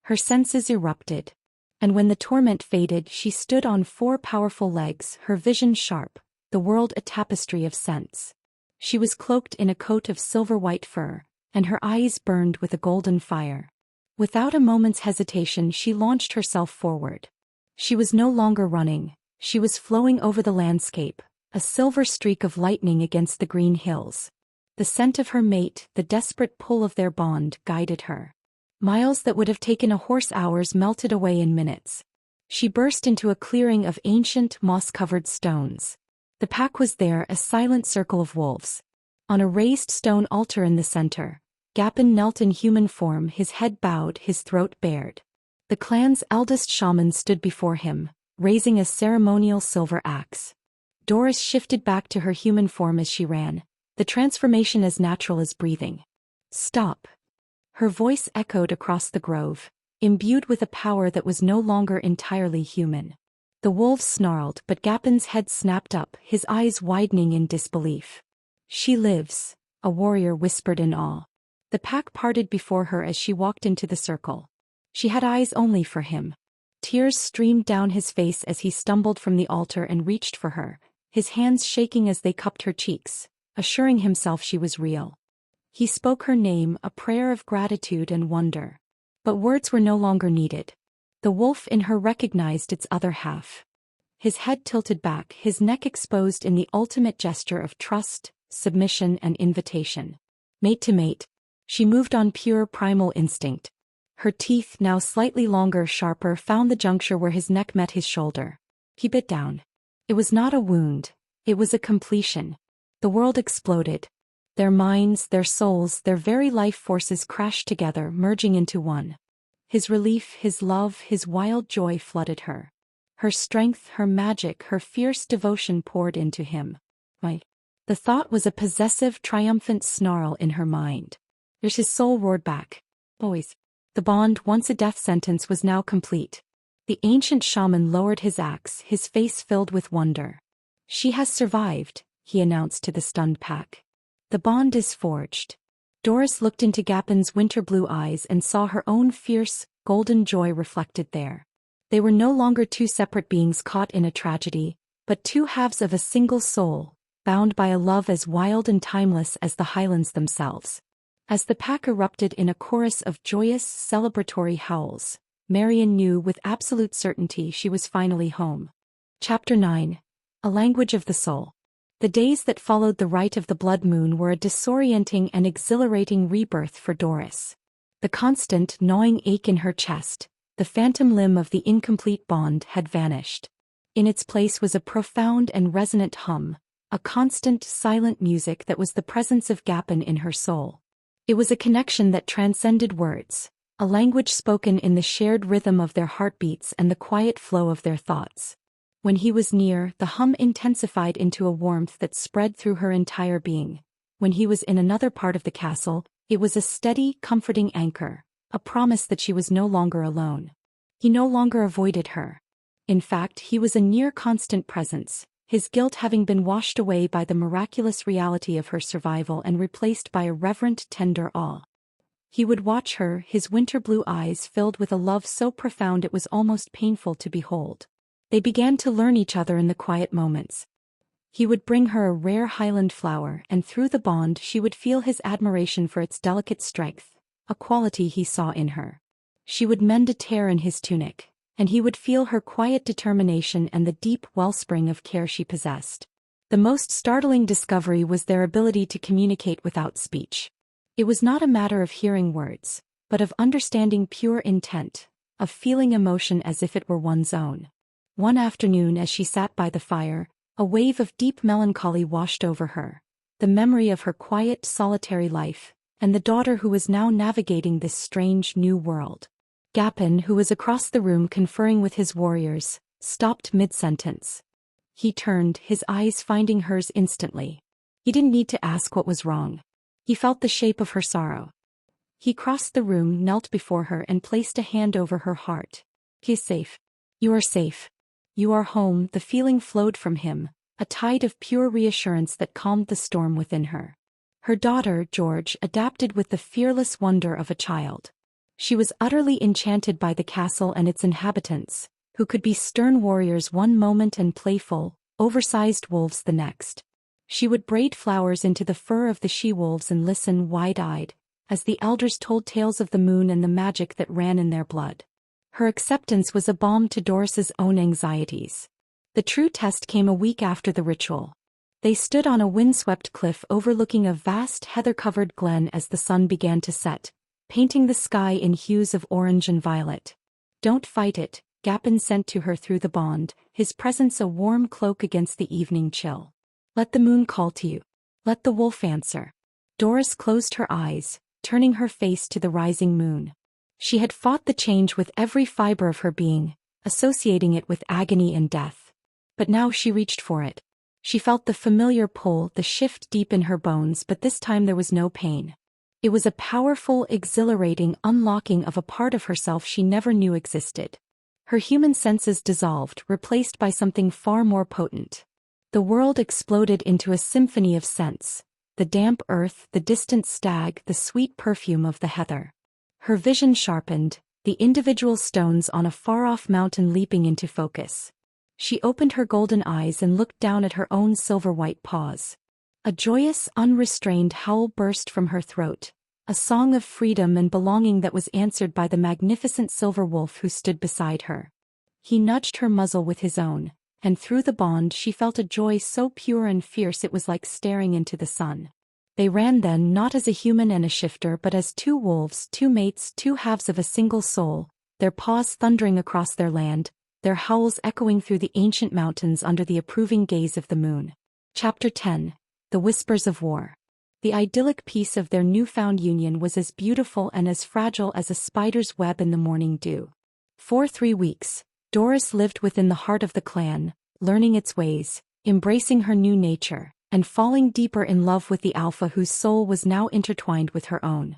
Her senses erupted. And when the torment faded, she stood on 4 powerful legs, her vision sharp, the world a tapestry of scents. She was cloaked in a coat of silver-white fur, and her eyes burned with a golden fire. Without a moment's hesitation, she launched herself forward. She was no longer running, she was flowing over the landscape, a silver streak of lightning against the green hills. The scent of her mate, the desperate pull of their bond, guided her. Miles that would have taken a horse hours melted away in minutes. She burst into a clearing of ancient, moss-covered stones. The pack was there, a silent circle of wolves. On a raised stone altar in the center, Gapin knelt in human form, his head bowed, his throat bared. The clan's eldest shaman stood before him, raising a ceremonial silver axe. Doris shifted back to her human form as she ran, the transformation as natural as breathing. Stop. Her voice echoed across the grove, imbued with a power that was no longer entirely human. The wolves snarled, but Gapin's head snapped up, his eyes widening in disbelief. She lives, a warrior whispered in awe. The pack parted before her as she walked into the circle. She had eyes only for him. Tears streamed down his face as he stumbled from the altar and reached for her, his hands shaking as they cupped her cheeks, assuring himself she was real. He spoke her name, a prayer of gratitude and wonder. But words were no longer needed. The wolf in her recognized its other half. His head tilted back, his neck exposed in the ultimate gesture of trust, submission and invitation. Mate to mate. She moved on pure primal instinct. Her teeth, now slightly longer, sharper, found the juncture where his neck met his shoulder. He bit down. It was not a wound. It was a completion. The world exploded. Their minds, their souls, their very life forces crashed together, merging into one. His relief, his love, his wild joy flooded her. Her strength, her magic, her fierce devotion poured into him. The thought was a possessive, triumphant snarl in her mind. As his soul roared back. Boys. The bond, once a death sentence, was now complete. The ancient shaman lowered his axe, his face filled with wonder. She has survived, he announced to the stunned pack. The bond is forged. Doris looked into Gapin's winter-blue eyes and saw her own fierce, golden joy reflected there. They were no longer 2 separate beings caught in a tragedy, but 2 halves of a single soul, bound by a love as wild and timeless as the Highlands themselves. As the pack erupted in a chorus of joyous, celebratory howls, Marian knew with absolute certainty she was finally home. Chapter 9. A Language of the Soul. The days that followed the rite of the blood moon were a disorienting and exhilarating rebirth for Doris. The constant, gnawing ache in her chest, the phantom limb of the incomplete bond, had vanished. In its place was a profound and resonant hum, a constant, silent music that was the presence of Gapin in her soul. It was a connection that transcended words, a language spoken in the shared rhythm of their heartbeats and the quiet flow of their thoughts. When he was near, the hum intensified into a warmth that spread through her entire being. When he was in another part of the castle, it was a steady, comforting anchor, a promise that she was no longer alone. He no longer avoided her. In fact, he was a near constant presence, his guilt having been washed away by the miraculous reality of her survival and replaced by a reverent, tender awe. He would watch her, his winter-blue eyes filled with a love so profound it was almost painful to behold. They began to learn each other in the quiet moments. He would bring her a rare Highland flower, and through the bond she would feel his admiration for its delicate strength, a quality he saw in her. She would mend a tear in his tunic, and he would feel her quiet determination and the deep wellspring of care she possessed. The most startling discovery was their ability to communicate without speech. It was not a matter of hearing words, but of understanding pure intent, of feeling emotion as if it were one's own. One afternoon as she sat by the fire, a wave of deep melancholy washed over her. The memory of her quiet, solitary life, and the daughter who was now navigating this strange new world. Gapin, who was across the room conferring with his warriors, stopped mid-sentence. He turned, his eyes finding hers instantly. He didn't need to ask what was wrong. He felt the shape of her sorrow. He crossed the room, knelt before her and placed a hand over her heart. "He is safe. You are safe. You are home." The feeling flowed from him, a tide of pure reassurance that calmed the storm within her. Her daughter, George, adapted with the fearless wonder of a child. She was utterly enchanted by the castle and its inhabitants, who could be stern warriors one moment and playful, oversized wolves the next. She would braid flowers into the fur of the she-wolves and listen wide-eyed, as the elders told tales of the moon and the magic that ran in their blood. Her acceptance was a balm to Doris's own anxieties. The true test came a week after the ritual. They stood on a windswept cliff overlooking a vast heather-covered glen as the sun began to set, painting the sky in hues of orange and violet. "Don't fight it," Gapin sent to her through the bond, his presence a warm cloak against the evening chill. "Let the moon call to you. Let the wolf answer." Doris closed her eyes, turning her face to the rising moon. She had fought the change with every fiber of her being, associating it with agony and death. But now she reached for it. She felt the familiar pull, the shift deep in her bones, but this time there was no pain. It was a powerful, exhilarating unlocking of a part of herself she never knew existed. Her human senses dissolved, replaced by something far more potent. The world exploded into a symphony of scents: the damp earth, the distant stag, the sweet perfume of the heather. Her vision sharpened, the individual stones on a far-off mountain leaping into focus. She opened her golden eyes and looked down at her own silver-white paws. A joyous, unrestrained howl burst from her throat, a song of freedom and belonging that was answered by the magnificent silver wolf who stood beside her. He nudged her muzzle with his own, and through the bond she felt a joy so pure and fierce it was like staring into the sun. They ran then not as a human and a shifter but as two wolves, two mates, two halves of a single soul, their paws thundering across their land, their howls echoing through the ancient mountains under the approving gaze of the moon. Chapter 10. The Whispers of War. The idyllic peace of their newfound union was as beautiful and as fragile as a spider's web in the morning dew. For 3 weeks, Doris lived within the heart of the clan, learning its ways, embracing her new nature, and falling deeper in love with the alpha whose soul was now intertwined with her own.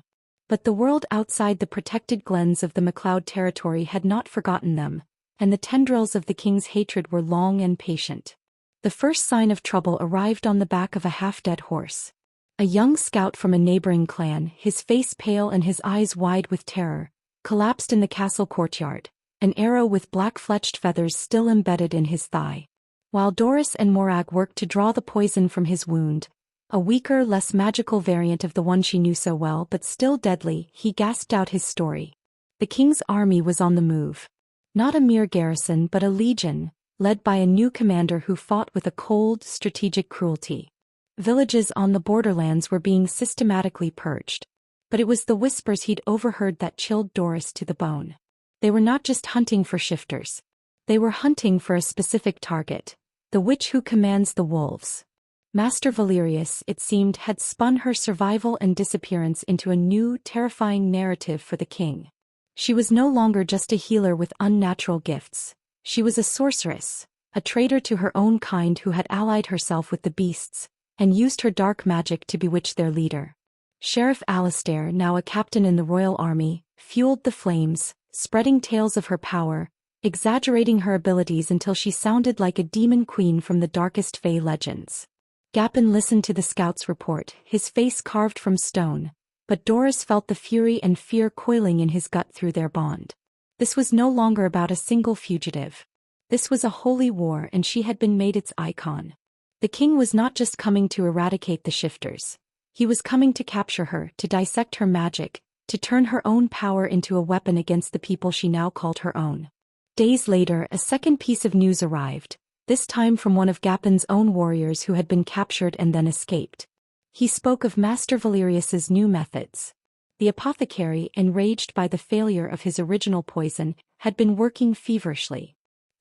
But the world outside the protected glens of the MacLeod territory had not forgotten them, and the tendrils of the king's hatred were long and patient. The first sign of trouble arrived on the back of a half-dead horse. A young scout from a neighboring clan, his face pale and his eyes wide with terror, collapsed in the castle courtyard, an arrow with black-fletched feathers still embedded in his thigh. While Doris and Morag worked to draw the poison from his wound, a weaker, less magical variant of the one she knew so well but still deadly, he gasped out his story. The king's army was on the move. Not a mere garrison but a legion, led by a new commander who fought with a cold, strategic cruelty. Villages on the borderlands were being systematically purged. But it was the whispers he'd overheard that chilled Doris to the bone. They were not just hunting for shifters. They were hunting for a specific target, the witch who commands the wolves. Master Valerius, it seemed, had spun her survival and disappearance into a new, terrifying narrative for the king. She was no longer just a healer with unnatural gifts. She was a sorceress, a traitor to her own kind who had allied herself with the beasts, and used her dark magic to bewitch their leader. Sheriff Alastair, now a captain in the royal army, fueled the flames, spreading tales of her power, exaggerating her abilities until she sounded like a demon queen from the darkest Fey legends. Gapin listened to the scout's report, his face carved from stone, but Doris felt the fury and fear coiling in his gut through their bond. This was no longer about a single fugitive. This was a holy war and she had been made its icon. The king was not just coming to eradicate the shifters. He was coming to capture her, to dissect her magic, to turn her own power into a weapon against the people she now called her own. Days later, a second piece of news arrived, this time from one of Gapin's own warriors who had been captured and then escaped. He spoke of Master Valerius's new methods. The apothecary, enraged by the failure of his original poison, had been working feverishly.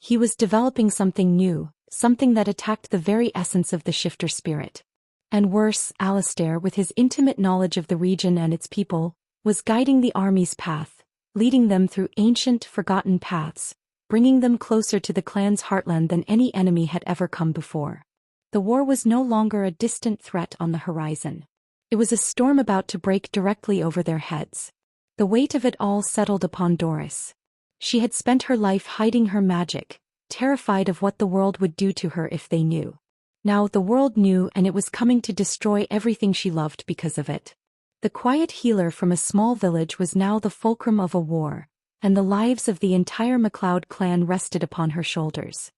He was developing something new, something that attacked the very essence of the shifter spirit. And worse, Alistair, with his intimate knowledge of the region and its people, was guiding the army's path, leading them through ancient, forgotten paths, bringing them closer to the clan's heartland than any enemy had ever come before. The war was no longer a distant threat on the horizon. It was a storm about to break directly over their heads. The weight of it all settled upon Doris. She had spent her life hiding her magic, terrified of what the world would do to her if they knew. Now the world knew, and it was coming to destroy everything she loved because of it. The quiet healer from a small village was now the fulcrum of a war, and the lives of the entire MacLeod clan rested upon her shoulders.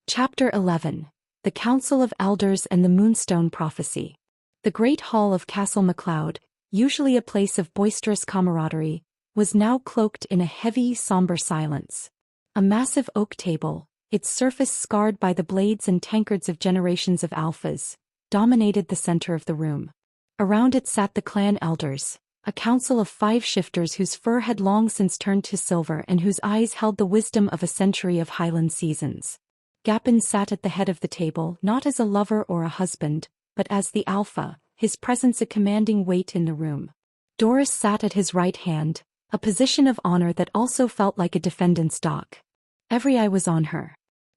Chapter 11. The Council of Elders and the Moonstone Prophecy. The great hall of Castle MacLeod, usually a place of boisterous camaraderie, was now cloaked in a heavy, somber silence. A massive oak table, its surface scarred by the blades and tankards of generations of alphas, dominated the center of the room. Around it sat the clan elders, a council of 5 shifters whose fur had long since turned to silver and whose eyes held the wisdom of a century of Highland seasons. Gapin sat at the head of the table, not as a lover or a husband, but as the alpha, his presence a commanding weight in the room. Doris sat at his right hand, a position of honor that also felt like a defendant's dock. Every eye was on her.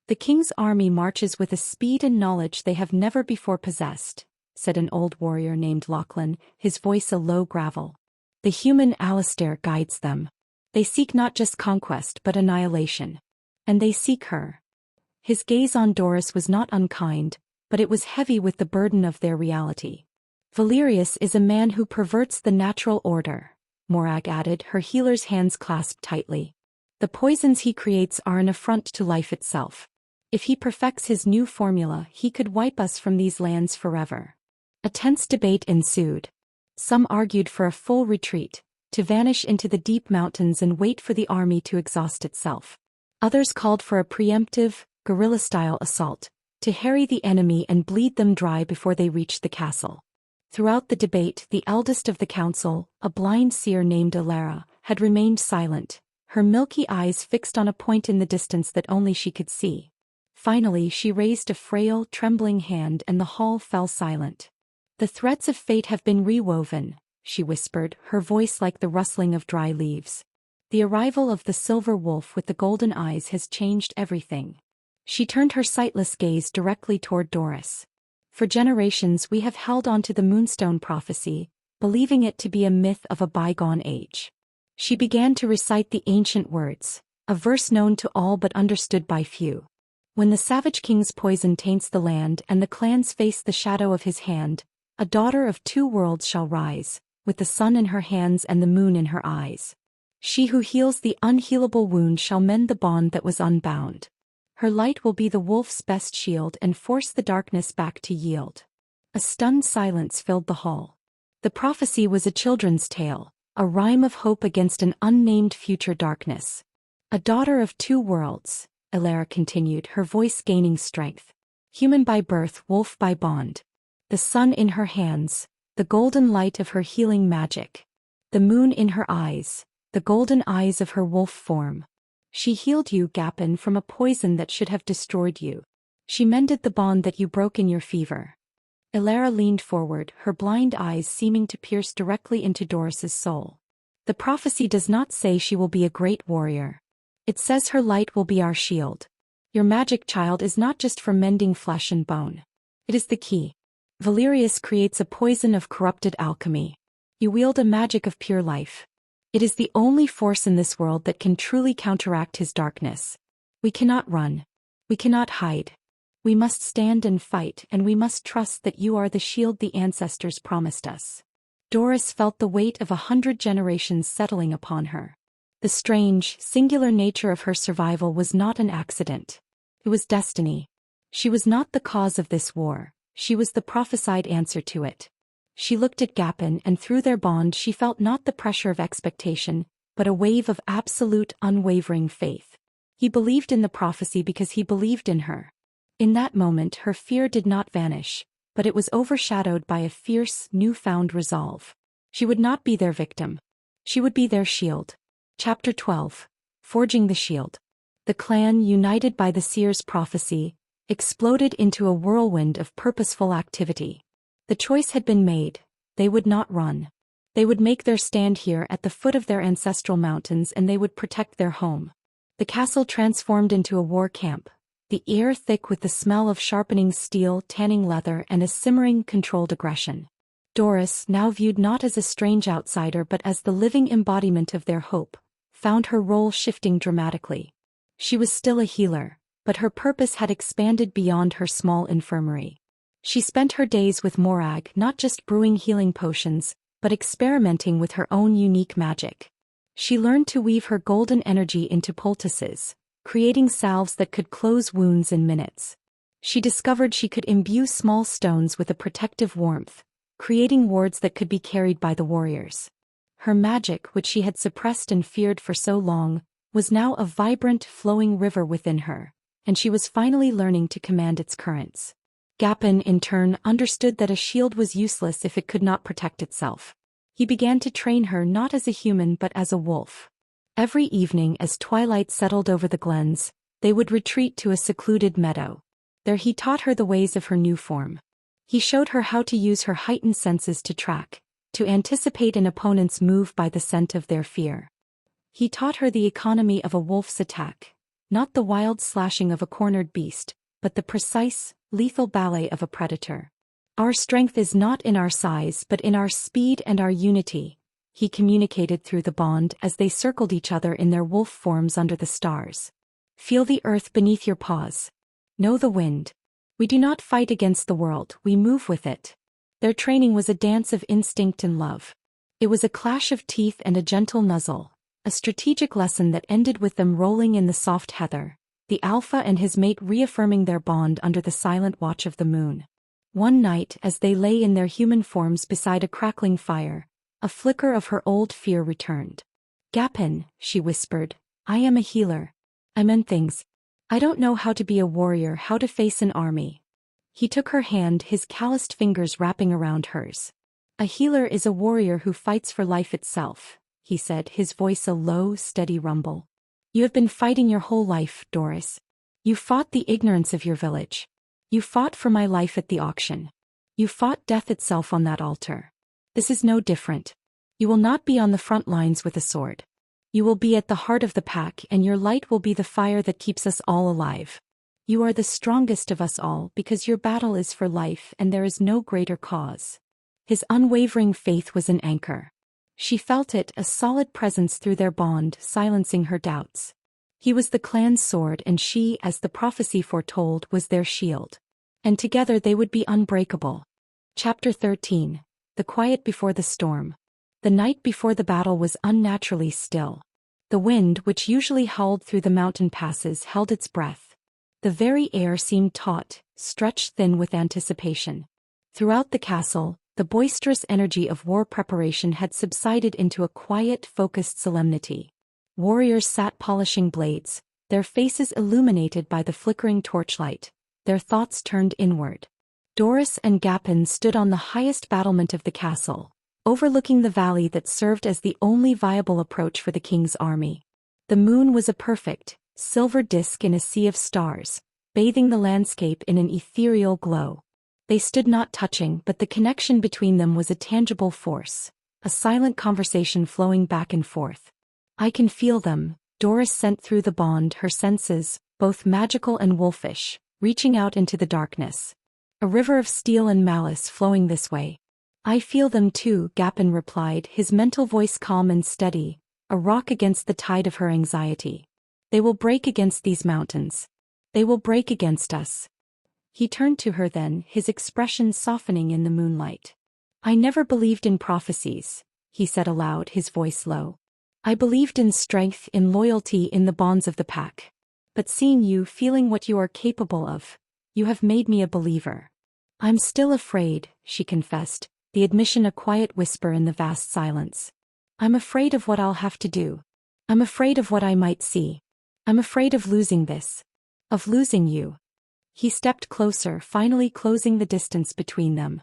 The king's army marches with a speed and knowledge they have never before possessed, said an old warrior named Lachlan, his voice a low gravel. The human Alistair guides them. They seek not just conquest but annihilation. And they seek her. His gaze on Doris was not unkind, but it was heavy with the burden of their reality. Valerius is a man who perverts the natural order, Morag added, her healer's hands clasped tightly. The poisons he creates are an affront to life itself. If he perfects his new formula, he could wipe us from these lands forever. A tense debate ensued. Some argued for a full retreat, to vanish into the deep mountains and wait for the army to exhaust itself. Others called for a preemptive, guerrilla-style assault, to harry the enemy and bleed them dry before they reached the castle. Throughout the debate, the eldest of the council, a blind seer named Alara, had remained silent, her milky eyes fixed on a point in the distance that only she could see. Finally she raised a frail, trembling hand and the hall fell silent. "The threads of fate have been rewoven," she whispered, her voice like the rustling of dry leaves. "The arrival of the silver wolf with the golden eyes has changed everything." She turned her sightless gaze directly toward Doris. "For generations we have held on to the Moonstone prophecy, believing it to be a myth of a bygone age." She began to recite the ancient words, a verse known to all but understood by few. "When the savage king's poison taints the land and the clans face the shadow of his hand, a daughter of 2 worlds shall rise, with the sun in her hands and the moon in her eyes. She who heals the unhealable wound shall mend the bond that was unbound. Her light will be the wolf's best shield and force the darkness back to yield." A stunned silence filled the hall. The prophecy was a children's tale, a rhyme of hope against an unnamed future darkness. "A daughter of 2 worlds," Alara continued, her voice gaining strength. "Human by birth, wolf by bond. The sun in her hands, the golden light of her healing magic. The moon in her eyes, the golden eyes of her wolf form. She healed you, Gapin, from a poison that should have destroyed you. She mended the bond that you broke in your fever." Alara leaned forward, her blind eyes seeming to pierce directly into Doris's soul. "The prophecy does not say she will be a great warrior. It says her light will be our shield. Your magic, child, is not just for mending flesh and bone. It is the key. Valerius creates a poison of corrupted alchemy. You wield a magic of pure life. It is the only force in this world that can truly counteract his darkness. We cannot run. We cannot hide. We must stand and fight, and we must trust that you are the shield the ancestors promised us." Doris felt the weight of 100 generations settling upon her. The strange, singular nature of her survival was not an accident. It was destiny. She was not the cause of this war, she was the prophesied answer to it. She looked at Gapin, and through their bond she felt not the pressure of expectation, but a wave of absolute, unwavering faith. He believed in the prophecy because he believed in her. In that moment her fear did not vanish, but it was overshadowed by a fierce, newfound resolve. She would not be their victim. She would be their shield. Chapter 12. Forging the Shield. The clan, united by the seer's prophecy, exploded into a whirlwind of purposeful activity. The choice had been made. They would not run. They would make their stand here at the foot of their ancestral mountains, and they would protect their home. The castle transformed into a war camp, the air thick with the smell of sharpening steel, tanning leather, and a simmering, controlled aggression. Doris, now viewed not as a strange outsider but as the living embodiment of their hope, found her role shifting dramatically. She was still a healer, but her purpose had expanded beyond her small infirmary. She spent her days with Morag, not just brewing healing potions, but experimenting with her own unique magic. She learned to weave her golden energy into poultices, creating salves that could close wounds in minutes. She discovered she could imbue small stones with a protective warmth, creating wards that could be carried by the warriors. Her magic, which she had suppressed and feared for so long, was now a vibrant, flowing river within her, and she was finally learning to command its currents. Gapin, in turn, understood that a shield was useless if it could not protect itself. He began to train her not as a human but as a wolf. Every evening, as twilight settled over the glens, they would retreat to a secluded meadow. There he taught her the ways of her new form. He showed her how to use her heightened senses to track, to anticipate an opponent's move by the scent of their fear. He taught her the economy of a wolf's attack, not the wild slashing of a cornered beast, but the precise, lethal ballet of a predator. Our strength is not in our size but in our speed and our unity, he communicated through the bond as they circled each other in their wolf forms under the stars. Feel the earth beneath your paws. Know the wind. We do not fight against the world, we move with it. Their training was a dance of instinct and love. It was a clash of teeth and a gentle nuzzle, a strategic lesson that ended with them rolling in the soft heather, the alpha and his mate reaffirming their bond under the silent watch of the moon. One night, as they lay in their human forms beside a crackling fire, a flicker of her old fear returned. "Gapin," she whispered, "I am a healer. I meant things. I don't know how to be a warrior, how to face an army." He took her hand, his calloused fingers wrapping around hers. "A healer is a warrior who fights for life itself," he said, his voice a low, steady rumble. "You have been fighting your whole life, Doris. You fought the ignorance of your village. You fought for my life at the auction. You fought death itself on that altar. This is no different. You will not be on the front lines with a sword. You will be at the heart of the pack, and your light will be the fire that keeps us all alive. You are the strongest of us all because your battle is for life and there is no greater cause." His unwavering faith was an anchor. She felt it, a solid presence through their bond, silencing her doubts. He was the clan's sword and she, as the prophecy foretold, was their shield. And together they would be unbreakable. Chapter 13. The Quiet Before the Storm. The night before the battle was unnaturally still. The wind, which usually howled through the mountain passes, held its breath. The very air seemed taut, stretched thin with anticipation. Throughout the castle, the boisterous energy of war preparation had subsided into a quiet, focused solemnity. Warriors sat polishing blades, their faces illuminated by the flickering torchlight, their thoughts turned inward. Doris and Gapin stood on the highest battlement of the castle, overlooking the valley that served as the only viable approach for the king's army. The moon was a perfect, silver disk in a sea of stars, bathing the landscape in an ethereal glow. They stood not touching, but the connection between them was a tangible force, a silent conversation flowing back and forth. "I can feel them," Doris sent through the bond, her senses, both magical and wolfish, reaching out into the darkness. A river of steel and malice flowing this way. "I feel them too," Gapin replied, his mental voice calm and steady, a rock against the tide of her anxiety. "They will break against these mountains. They will break against us." He turned to her then, his expression softening in the moonlight. "I never believed in prophecies," he said aloud, his voice low. "I believed in strength, in loyalty, in the bonds of the pack. But seeing you, feeling what you are capable of, you have made me a believer." "I'm still afraid," she confessed, the admission a quiet whisper in the vast silence. "I'm afraid of what I'll have to do. I'm afraid of what I might see. I'm afraid of losing this. Of losing you." He stepped closer, finally closing the distance between them.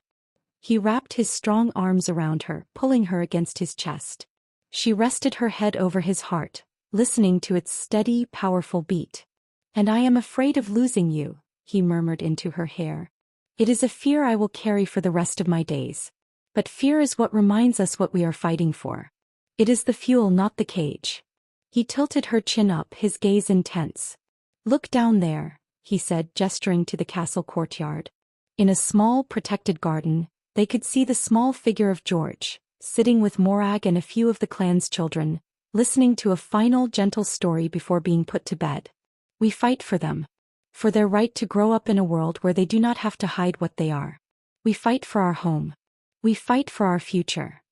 He wrapped his strong arms around her, pulling her against his chest. She rested her head over his heart, listening to its steady, powerful beat. "And I am afraid of losing you," he murmured into her hair. "It is a fear I will carry for the rest of my days. But fear is what reminds us what we are fighting for. It is the fuel, not the cage." He tilted her chin up, his gaze intense. "Look down there," he said, gesturing to the castle courtyard. In a small, protected garden, they could see the small figure of George, sitting with Morag and a few of the clan's children, listening to a final gentle story before being put to bed. "We fight for them. For their right to grow up in a world where they do not have to hide what they are. We fight for our home. We fight for our future."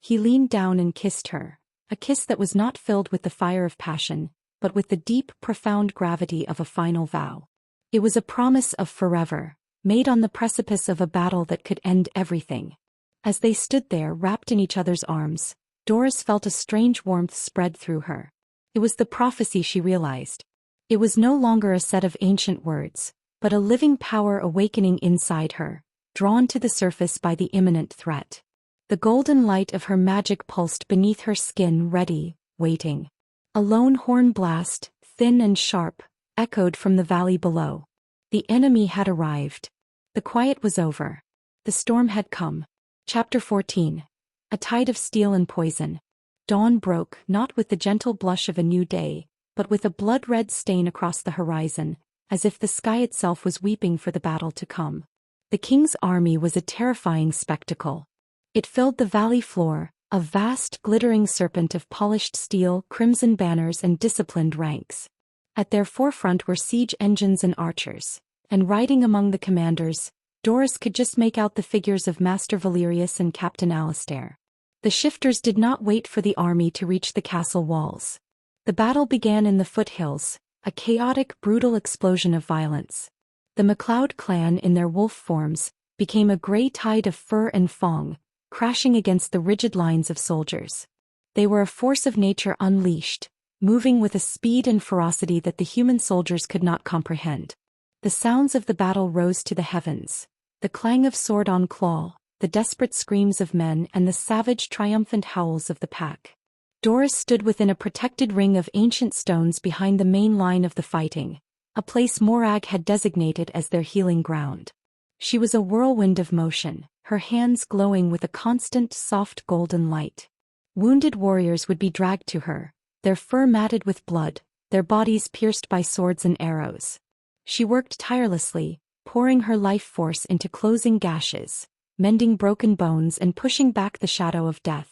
He leaned down and kissed her, a kiss that was not filled with the fire of passion, but with the deep, profound gravity of a final vow. It was a promise of forever, made on the precipice of a battle that could end everything. As they stood there wrapped in each other's arms, Doris felt a strange warmth spread through her. It was the prophecy, she realized. It was no longer a set of ancient words, but a living power awakening inside her, drawn to the surface by the imminent threat. The golden light of her magic pulsed beneath her skin, ready, waiting. A lone horn blast, thin and sharp, echoed from the valley below. The enemy had arrived. The quiet was over. The storm had come. Chapter 14. A tide of steel and poison. Dawn broke, not with the gentle blush of a new day, but with a blood-red stain across the horizon, as if the sky itself was weeping for the battle to come. The king's army was a terrifying spectacle. It filled the valley floor, a vast, glittering serpent of polished steel, crimson banners and disciplined ranks. At their forefront were siege engines and archers, and riding among the commanders, Doris could just make out the figures of Master Valerius and Captain Alastair. The shifters did not wait for the army to reach the castle walls. The battle began in the foothills, a chaotic, brutal explosion of violence. The MacLeod clan, in their wolf forms, became a grey tide of fur and fong, crashing against the rigid lines of soldiers. They were a force of nature unleashed, moving with a speed and ferocity that the human soldiers could not comprehend. The sounds of the battle rose to the heavens, the clang of sword on claw, the desperate screams of men and the savage, triumphant howls of the pack. Doris stood within a protected ring of ancient stones behind the main line of the fighting, a place Morag had designated as their healing ground. She was a whirlwind of motion, her hands glowing with a constant, soft golden light. Wounded warriors would be dragged to her, their fur matted with blood, their bodies pierced by swords and arrows. She worked tirelessly, pouring her life force into closing gashes, mending broken bones and pushing back the shadow of death.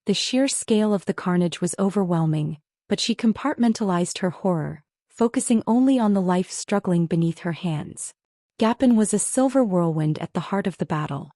The sheer scale of the carnage was overwhelming, but she compartmentalized her horror, focusing only on the life struggling beneath her hands. Gapin was a silver whirlwind at the heart of the battle.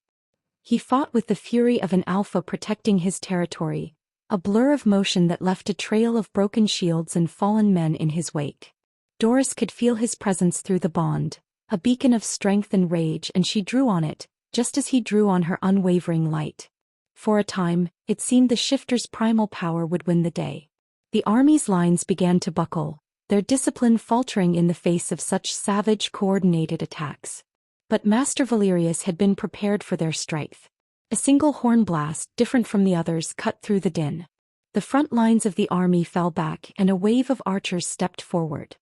He fought with the fury of an alpha protecting his territory, a blur of motion that left a trail of broken shields and fallen men in his wake. Doris could feel his presence through the bond, a beacon of strength and rage, and she drew on it, just as he drew on her unwavering light. For a time, it seemed the shifters' primal power would win the day. The army's lines began to buckle, their discipline faltering in the face of such savage, coordinated attacks. But Master Valerius had been prepared for their strength. A single horn blast, different from the others, cut through the din. The front lines of the army fell back and a wave of archers stepped forward.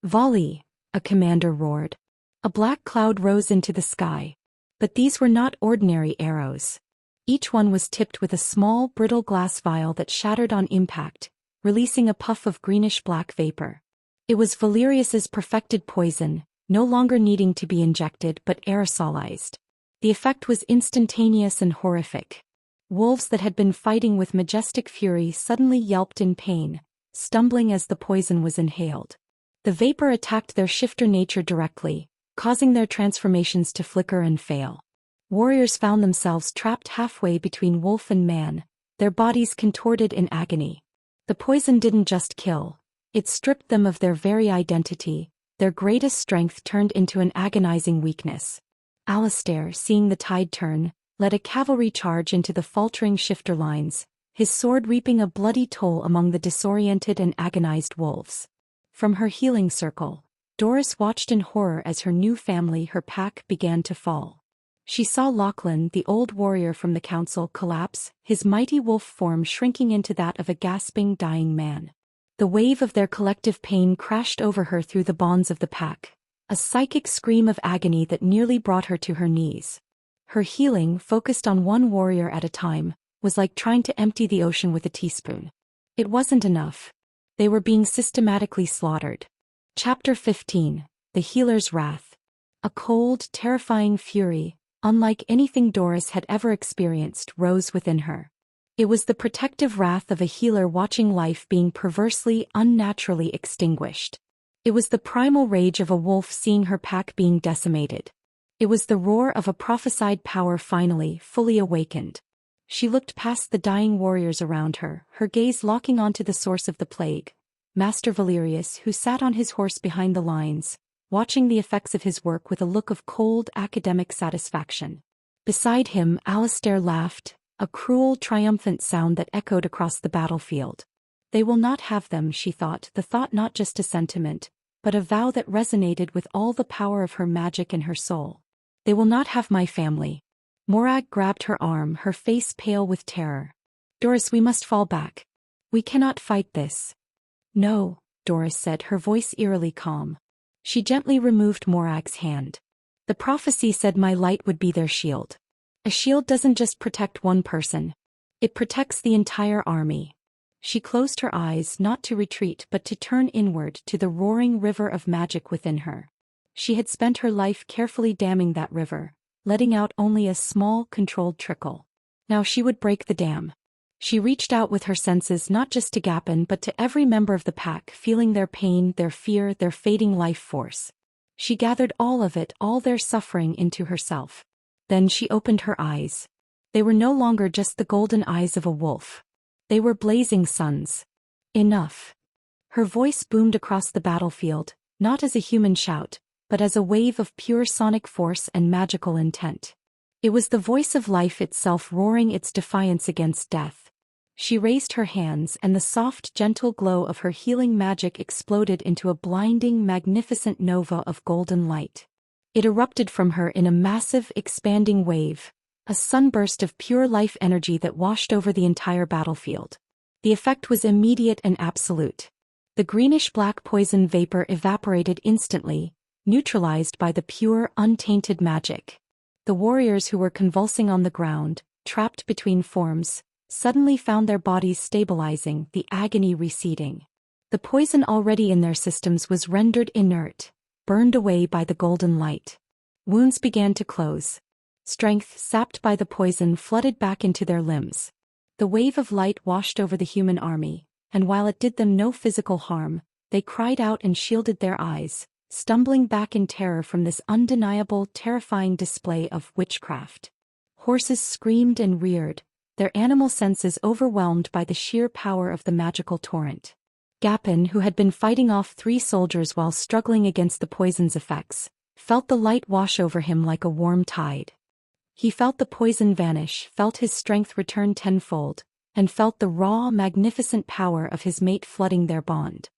"Volley!" a commander roared. A black cloud rose into the sky. But these were not ordinary arrows. Each one was tipped with a small, brittle glass vial that shattered on impact, releasing a puff of greenish-black vapor. It was Valerius's perfected poison, no longer needing to be injected but aerosolized. The effect was instantaneous and horrific. Wolves that had been fighting with majestic fury suddenly yelped in pain, stumbling as the poison was inhaled. The vapor attacked their shifter nature directly, causing their transformations to flicker and fail. Warriors found themselves trapped halfway between wolf and man, their bodies contorted in agony. The poison didn't just kill, it stripped them of their very identity, their greatest strength turned into an agonizing weakness. Alastair, seeing the tide turn, led a cavalry charge into the faltering shifter lines, his sword reaping a bloody toll among the disoriented and agonized wolves. From her healing circle, Doris watched in horror as her new family, her pack, began to fall. She saw Lachlan, the old warrior from the council, collapse, his mighty wolf form shrinking into that of a gasping, dying man. The wave of their collective pain crashed over her through the bonds of the pack, a psychic scream of agony that nearly brought her to her knees. Her healing, focused on one warrior at a time, was like trying to empty the ocean with a teaspoon. It wasn't enough. They were being systematically slaughtered. Chapter 15. The Healer's Wrath. A cold, terrifying fury, unlike anything Doris had ever experienced, rose within her. It was the protective wrath of a healer watching life being perversely, unnaturally extinguished. It was the primal rage of a wolf seeing her pack being decimated. It was the roar of a prophesied power finally, fully awakened. She looked past the dying warriors around her, her gaze locking onto the source of the plague, Master Valerius, who sat on his horse behind the lines, watching the effects of his work with a look of cold, academic satisfaction. Beside him, Alistair laughed, a cruel, triumphant sound that echoed across the battlefield. They will not have them, she thought, the thought not just a sentiment, but a vow that resonated with all the power of her magic in her soul. They will not have my family. Morag grabbed her arm, her face pale with terror. Doris, we must fall back. We cannot fight this. No, Doris said, her voice eerily calm. She gently removed Morag's hand. The prophecy said my light would be their shield. A shield doesn't just protect one person. It protects the entire army. She closed her eyes, not to retreat but to turn inward to the roaring river of magic within her. She had spent her life carefully damming that river, letting out only a small, controlled trickle. Now she would break the dam. She reached out with her senses not just to Gapin but to every member of the pack, feeling their pain, their fear, their fading life force. She gathered all of it, all their suffering, into herself. Then she opened her eyes. They were no longer just the golden eyes of a wolf. They were blazing suns. Enough. Her voice boomed across the battlefield, not as a human shout, but as a wave of pure sonic force and magical intent. It was the voice of life itself roaring its defiance against death. She raised her hands and the soft, gentle glow of her healing magic exploded into a blinding, magnificent nova of golden light. It erupted from her in a massive, expanding wave, a sunburst of pure life energy that washed over the entire battlefield. The effect was immediate and absolute. The greenish-black poison vapor evaporated instantly, neutralized by the pure, untainted magic. The warriors who were convulsing on the ground, trapped between forms, suddenly found their bodies stabilizing, the agony receding. The poison already in their systems was rendered inert, burned away by the golden light. Wounds began to close. Strength, sapped by the poison, flooded back into their limbs. The wave of light washed over the human army, and while it did them no physical harm, they cried out and shielded their eyes, stumbling back in terror from this undeniable, terrifying display of witchcraft. Horses screamed and reared, their animal senses overwhelmed by the sheer power of the magical torrent. Gapin, who had been fighting off 3 soldiers while struggling against the poison's effects, felt the light wash over him like a warm tide. He felt the poison vanish, felt his strength return tenfold, and felt the raw, magnificent power of his mate flooding their bond.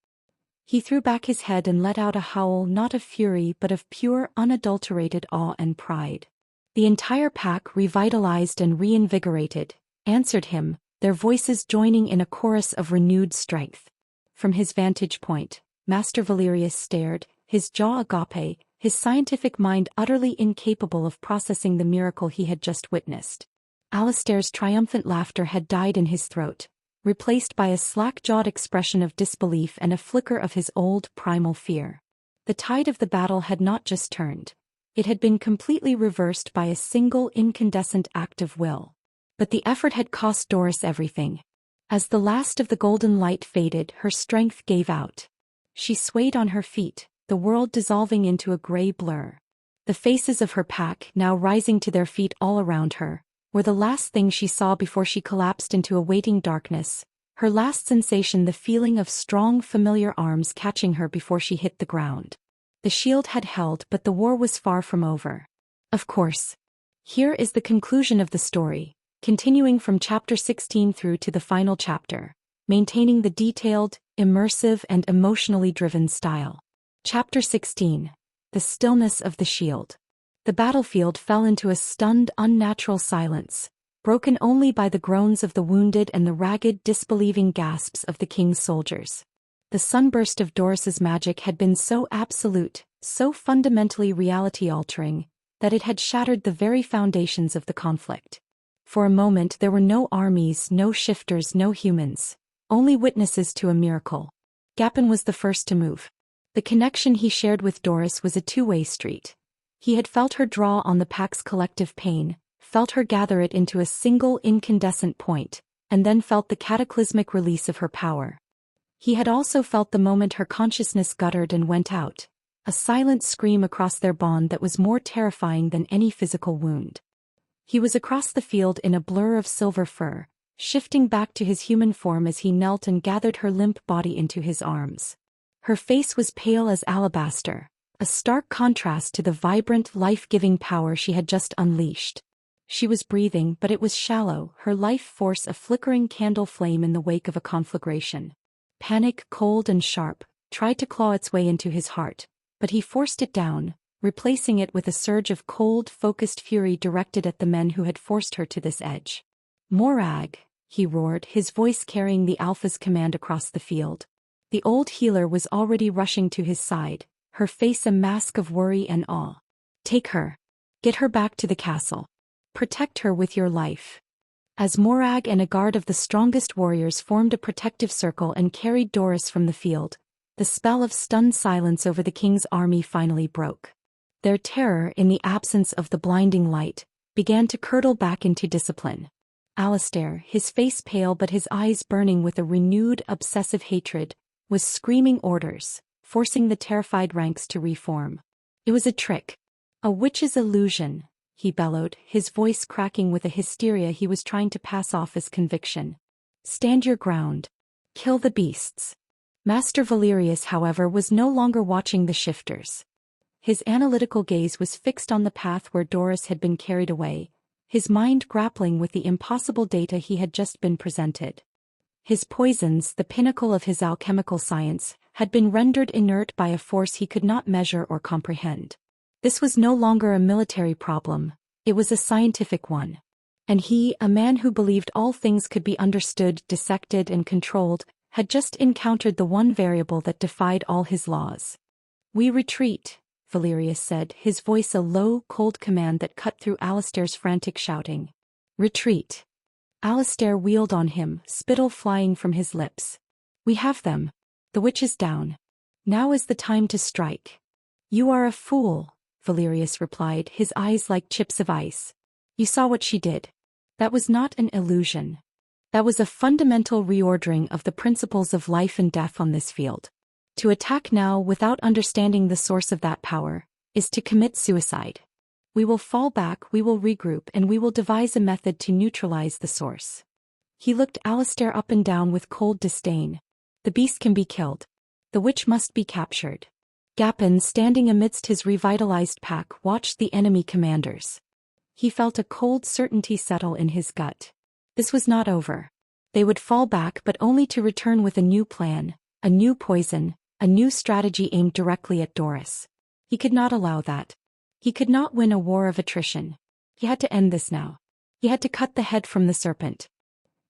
He threw back his head and let out a howl not of fury but of pure, unadulterated awe and pride. The entire pack, revitalized and reinvigorated, answered him, their voices joining in a chorus of renewed strength. From his vantage point, Master Valerius stared, his jaw agape, his scientific mind utterly incapable of processing the miracle he had just witnessed. Alistair's triumphant laughter had died in his throat, replaced by a slack-jawed expression of disbelief and a flicker of his old, primal fear. The tide of the battle had not just turned. It had been completely reversed by a single incandescent act of will. But the effort had cost Doris everything. As the last of the golden light faded, her strength gave out. She swayed on her feet, the world dissolving into a gray blur. The faces of her pack, now rising to their feet all around her, were the last thing she saw before she collapsed into a waiting darkness, her last sensation the feeling of strong, familiar arms catching her before she hit the ground. The shield had held, but the war was far from over. Of course. Here is the conclusion of the story, continuing from chapter 16 through to the final chapter, maintaining the detailed, immersive and emotionally driven style. Chapter 16. The Stillness of the Shield. The battlefield fell into a stunned, unnatural silence, broken only by the groans of the wounded and the ragged, disbelieving gasps of the king's soldiers. The sunburst of Doris's magic had been so absolute, so fundamentally reality-altering, that it had shattered the very foundations of the conflict. For a moment there were no armies, no shifters, no humans, only witnesses to a miracle. Gapin was the first to move. The connection he shared with Doris was a two-way street. He had felt her draw on the pack's collective pain, felt her gather it into a single incandescent point, and then felt the cataclysmic release of her power. He had also felt the moment her consciousness guttered and went out, a silent scream across their bond that was more terrifying than any physical wound. He was across the field in a blur of silver fur, shifting back to his human form as he knelt and gathered her limp body into his arms. Her face was pale as alabaster, a stark contrast to the vibrant, life-giving power she had just unleashed. She was breathing, but it was shallow, her life force a flickering candle flame in the wake of a conflagration. Panic, cold and sharp, tried to claw its way into his heart, but he forced it down, replacing it with a surge of cold, focused fury directed at the men who had forced her to this edge. "Morag," he roared, his voice carrying the Alpha's command across the field. The old healer was already rushing to his side, her face a mask of worry and awe. "Take her. Get her back to the castle. Protect her with your life." As Morag and a guard of the strongest warriors formed a protective circle and carried Doris from the field, the spell of stunned silence over the king's army finally broke. Their terror, in the absence of the blinding light, began to curdle back into discipline. Alistair, his face pale but his eyes burning with a renewed, obsessive hatred, was screaming orders, forcing the terrified ranks to reform. It was a trick. A witch's illusion, he bellowed, his voice cracking with a hysteria he was trying to pass off as conviction. "Stand your ground. Kill the beasts." Master Valerius, however, was no longer watching the shifters. His analytical gaze was fixed on the path where Doris had been carried away, his mind grappling with the impossible data he had just been presented. His poisons, the pinnacle of his alchemical science, had been rendered inert by a force he could not measure or comprehend. This was no longer a military problem, it was a scientific one. And he, a man who believed all things could be understood, dissected and controlled, had just encountered the one variable that defied all his laws. "We retreat," Valerius said, his voice a low, cold command that cut through Alistair's frantic shouting. "Retreat." Alistair wheeled on him, spittle flying from his lips. "We have them. The witch is down. Now is the time to strike." "You are a fool," Valerius replied, his eyes like chips of ice. "You saw what she did. That was not an illusion. That was a fundamental reordering of the principles of life and death on this field. To attack now without understanding the source of that power is to commit suicide. We will fall back, we will regroup, and we will devise a method to neutralize the source." He looked Alistair up and down with cold disdain. "The beast can be killed. The witch must be captured." Gapin, standing amidst his revitalized pack, watched the enemy commanders. He felt a cold certainty settle in his gut. This was not over. They would fall back, but only to return with a new plan, a new poison, a new strategy aimed directly at Doris. He could not allow that. He could not win a war of attrition. He had to end this now. He had to cut the head from the serpent.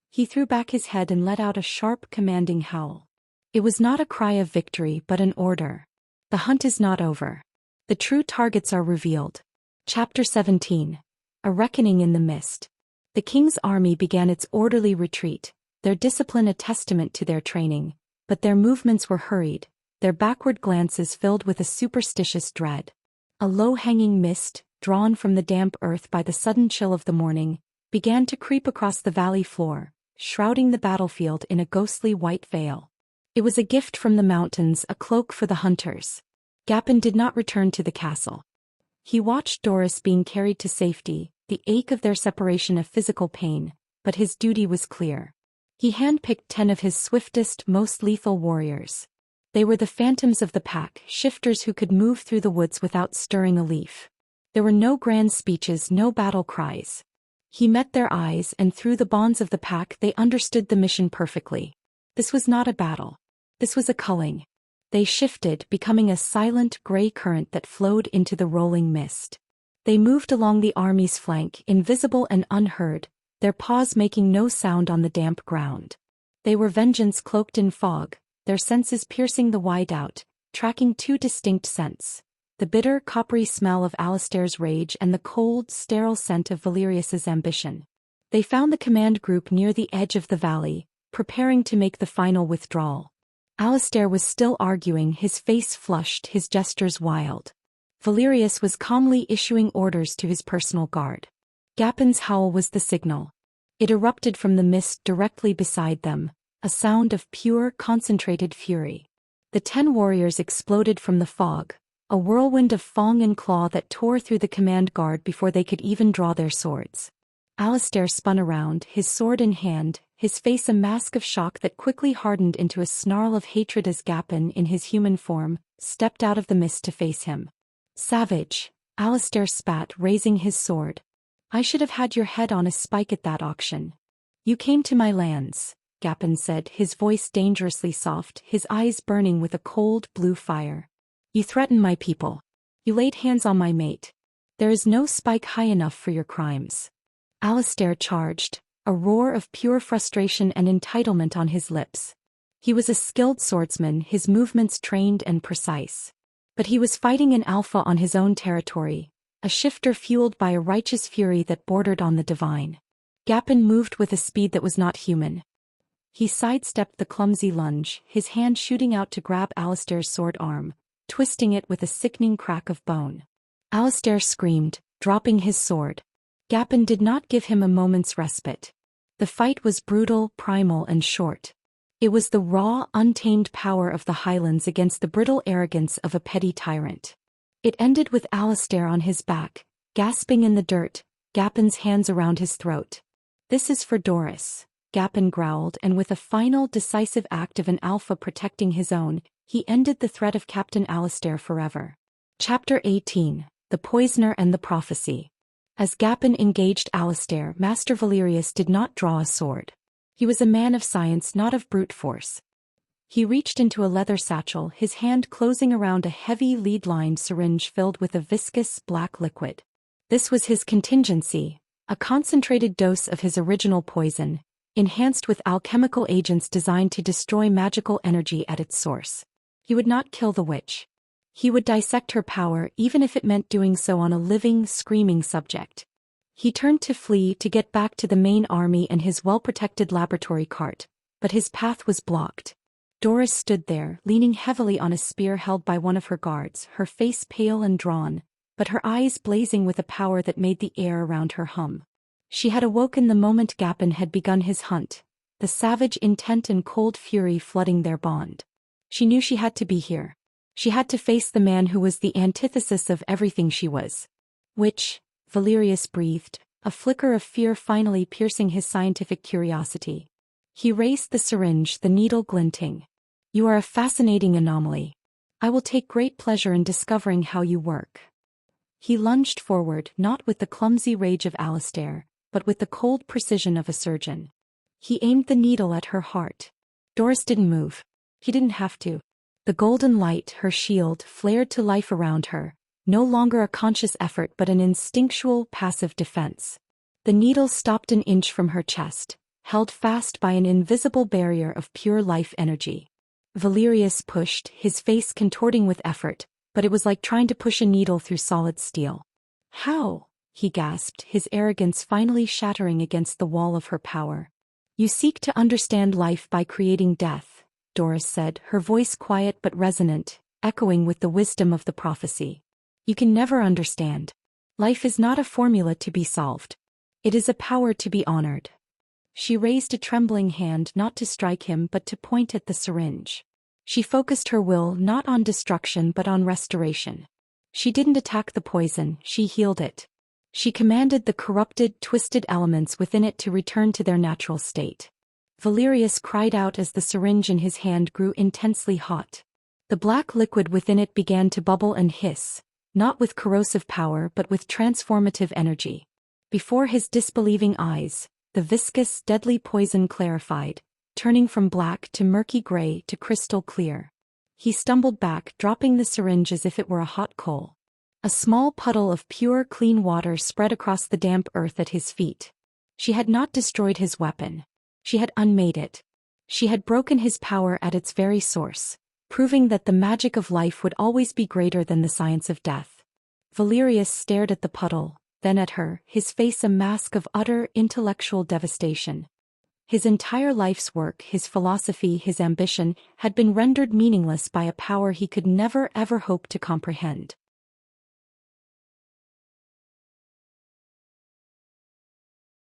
He threw back his head and let out a sharp, commanding howl. It was not a cry of victory but an order. The hunt is not over. The true targets are revealed. Chapter 17. A Reckoning in the Mist. The king's army began its orderly retreat, their discipline a testament to their training, but their movements were hurried, their backward glances filled with a superstitious dread. A low-hanging mist, drawn from the damp earth by the sudden chill of the morning, began to creep across the valley floor, shrouding the battlefield in a ghostly white veil. It was a gift from the mountains, a cloak for the hunters. Gapin did not return to the castle. He watched Doris being carried to safety, the ache of their separation a physical pain, but his duty was clear. He handpicked 10 of his swiftest, most lethal warriors. They were the phantoms of the pack, shifters who could move through the woods without stirring a leaf. There were no grand speeches, no battle cries. He met their eyes, and through the bonds of the pack they understood the mission perfectly. This was not a battle. This was a culling. They shifted, becoming a silent gray current that flowed into the rolling mist. They moved along the army's flank, invisible and unheard, their paws making no sound on the damp ground. They were vengeance cloaked in fog, their senses piercing the whiteout, tracking two distinct scents: the bitter, coppery smell of Alistair's rage and the cold, sterile scent of Valerius's ambition. They found the command group near the edge of the valley, preparing to make the final withdrawal. Alistair was still arguing, his face flushed, his gestures wild. Valerius was calmly issuing orders to his personal guard. Gapin's howl was the signal. It erupted from the mist directly beside them, a sound of pure, concentrated fury. The 10 warriors exploded from the fog, a whirlwind of fang and claw that tore through the command guard before they could even draw their swords. Alistair spun around, his sword in hand, his face a mask of shock that quickly hardened into a snarl of hatred as Gapin, in his human form, stepped out of the mist to face him. "Savage," Alistair spat, raising his sword. "I should have had your head on a spike at that auction." "You came to my lands," Gapin said, his voice dangerously soft, his eyes burning with a cold, blue fire. "You threatened my people. You laid hands on my mate. There is no spike high enough for your crimes." Alistair charged, a roar of pure frustration and entitlement on his lips. He was a skilled swordsman, his movements trained and precise. But he was fighting an alpha on his own territory, a shifter fueled by a righteous fury that bordered on the divine. Gapin moved with a speed that was not human. He sidestepped the clumsy lunge, his hand shooting out to grab Alistair's sword arm, twisting it with a sickening crack of bone. Alistair screamed, dropping his sword. Gapin did not give him a moment's respite. The fight was brutal, primal, and short. It was the raw, untamed power of the Highlands against the brittle arrogance of a petty tyrant. It ended with Alistair on his back, gasping in the dirt, Gapin's hands around his throat. "This is for Doris," Gapin growled, and with a final, decisive act of an alpha protecting his own, he ended the threat of Captain Alistair forever. Chapter 18: The Poisoner and the Prophecy. As Gapin engaged Alistair, Master Valerius did not draw a sword. He was a man of science, not of brute force. He reached into a leather satchel, his hand closing around a heavy lead-lined syringe filled with a viscous, black liquid. This was his contingency, a concentrated dose of his original poison, enhanced with alchemical agents designed to destroy magical energy at its source. He would not kill the witch. He would dissect her power, even if it meant doing so on a living, screaming subject. He turned to flee, to get back to the main army and his well-protected laboratory cart, but his path was blocked. Doris stood there, leaning heavily on a spear held by one of her guards, her face pale and drawn, but her eyes blazing with a power that made the air around her hum. She had awoken the moment Gapin had begun his hunt, the savage intent and cold fury flooding their bond. She knew she had to be here. She had to face the man who was the antithesis of everything she was. "Witch," Valerius breathed, a flicker of fear finally piercing his scientific curiosity. He raised the syringe, the needle glinting. "You are a fascinating anomaly. I will take great pleasure in discovering how you work." He lunged forward, not with the clumsy rage of Alistair, but with the cold precision of a surgeon. He aimed the needle at her heart. Doris didn't move. He didn't have to. The golden light, her shield, flared to life around her, no longer a conscious effort but an instinctual, passive defense. The needle stopped an inch from her chest, held fast by an invisible barrier of pure life energy. Valerius pushed, his face contorting with effort, but it was like trying to push a needle through solid steel. "How?" he gasped, his arrogance finally shattering against the wall of her power. "You seek to understand life by creating death," Doris said, her voice quiet but resonant, echoing with the wisdom of the prophecy. "You can never understand. Life is not a formula to be solved. It is a power to be honored." She raised a trembling hand not to strike him but to point at the syringe. She focused her will not on destruction but on restoration. She didn't attack the poison, she healed it. She commanded the corrupted, twisted elements within it to return to their natural state. Valerius cried out as the syringe in his hand grew intensely hot. The black liquid within it began to bubble and hiss, not with corrosive power but with transformative energy. Before his disbelieving eyes, the viscous, deadly poison clarified, turning from black to murky gray to crystal clear. He stumbled back, dropping the syringe as if it were a hot coal. A small puddle of pure, clean water spread across the damp earth at his feet. She had not destroyed his weapon. She had unmade it. She had broken his power at its very source, proving that the magic of life would always be greater than the science of death. Valerius stared at the puddle, then at her, his face a mask of utter intellectual devastation. His entire life's work, his philosophy, his ambition, had been rendered meaningless by a power he could never ever hope to comprehend.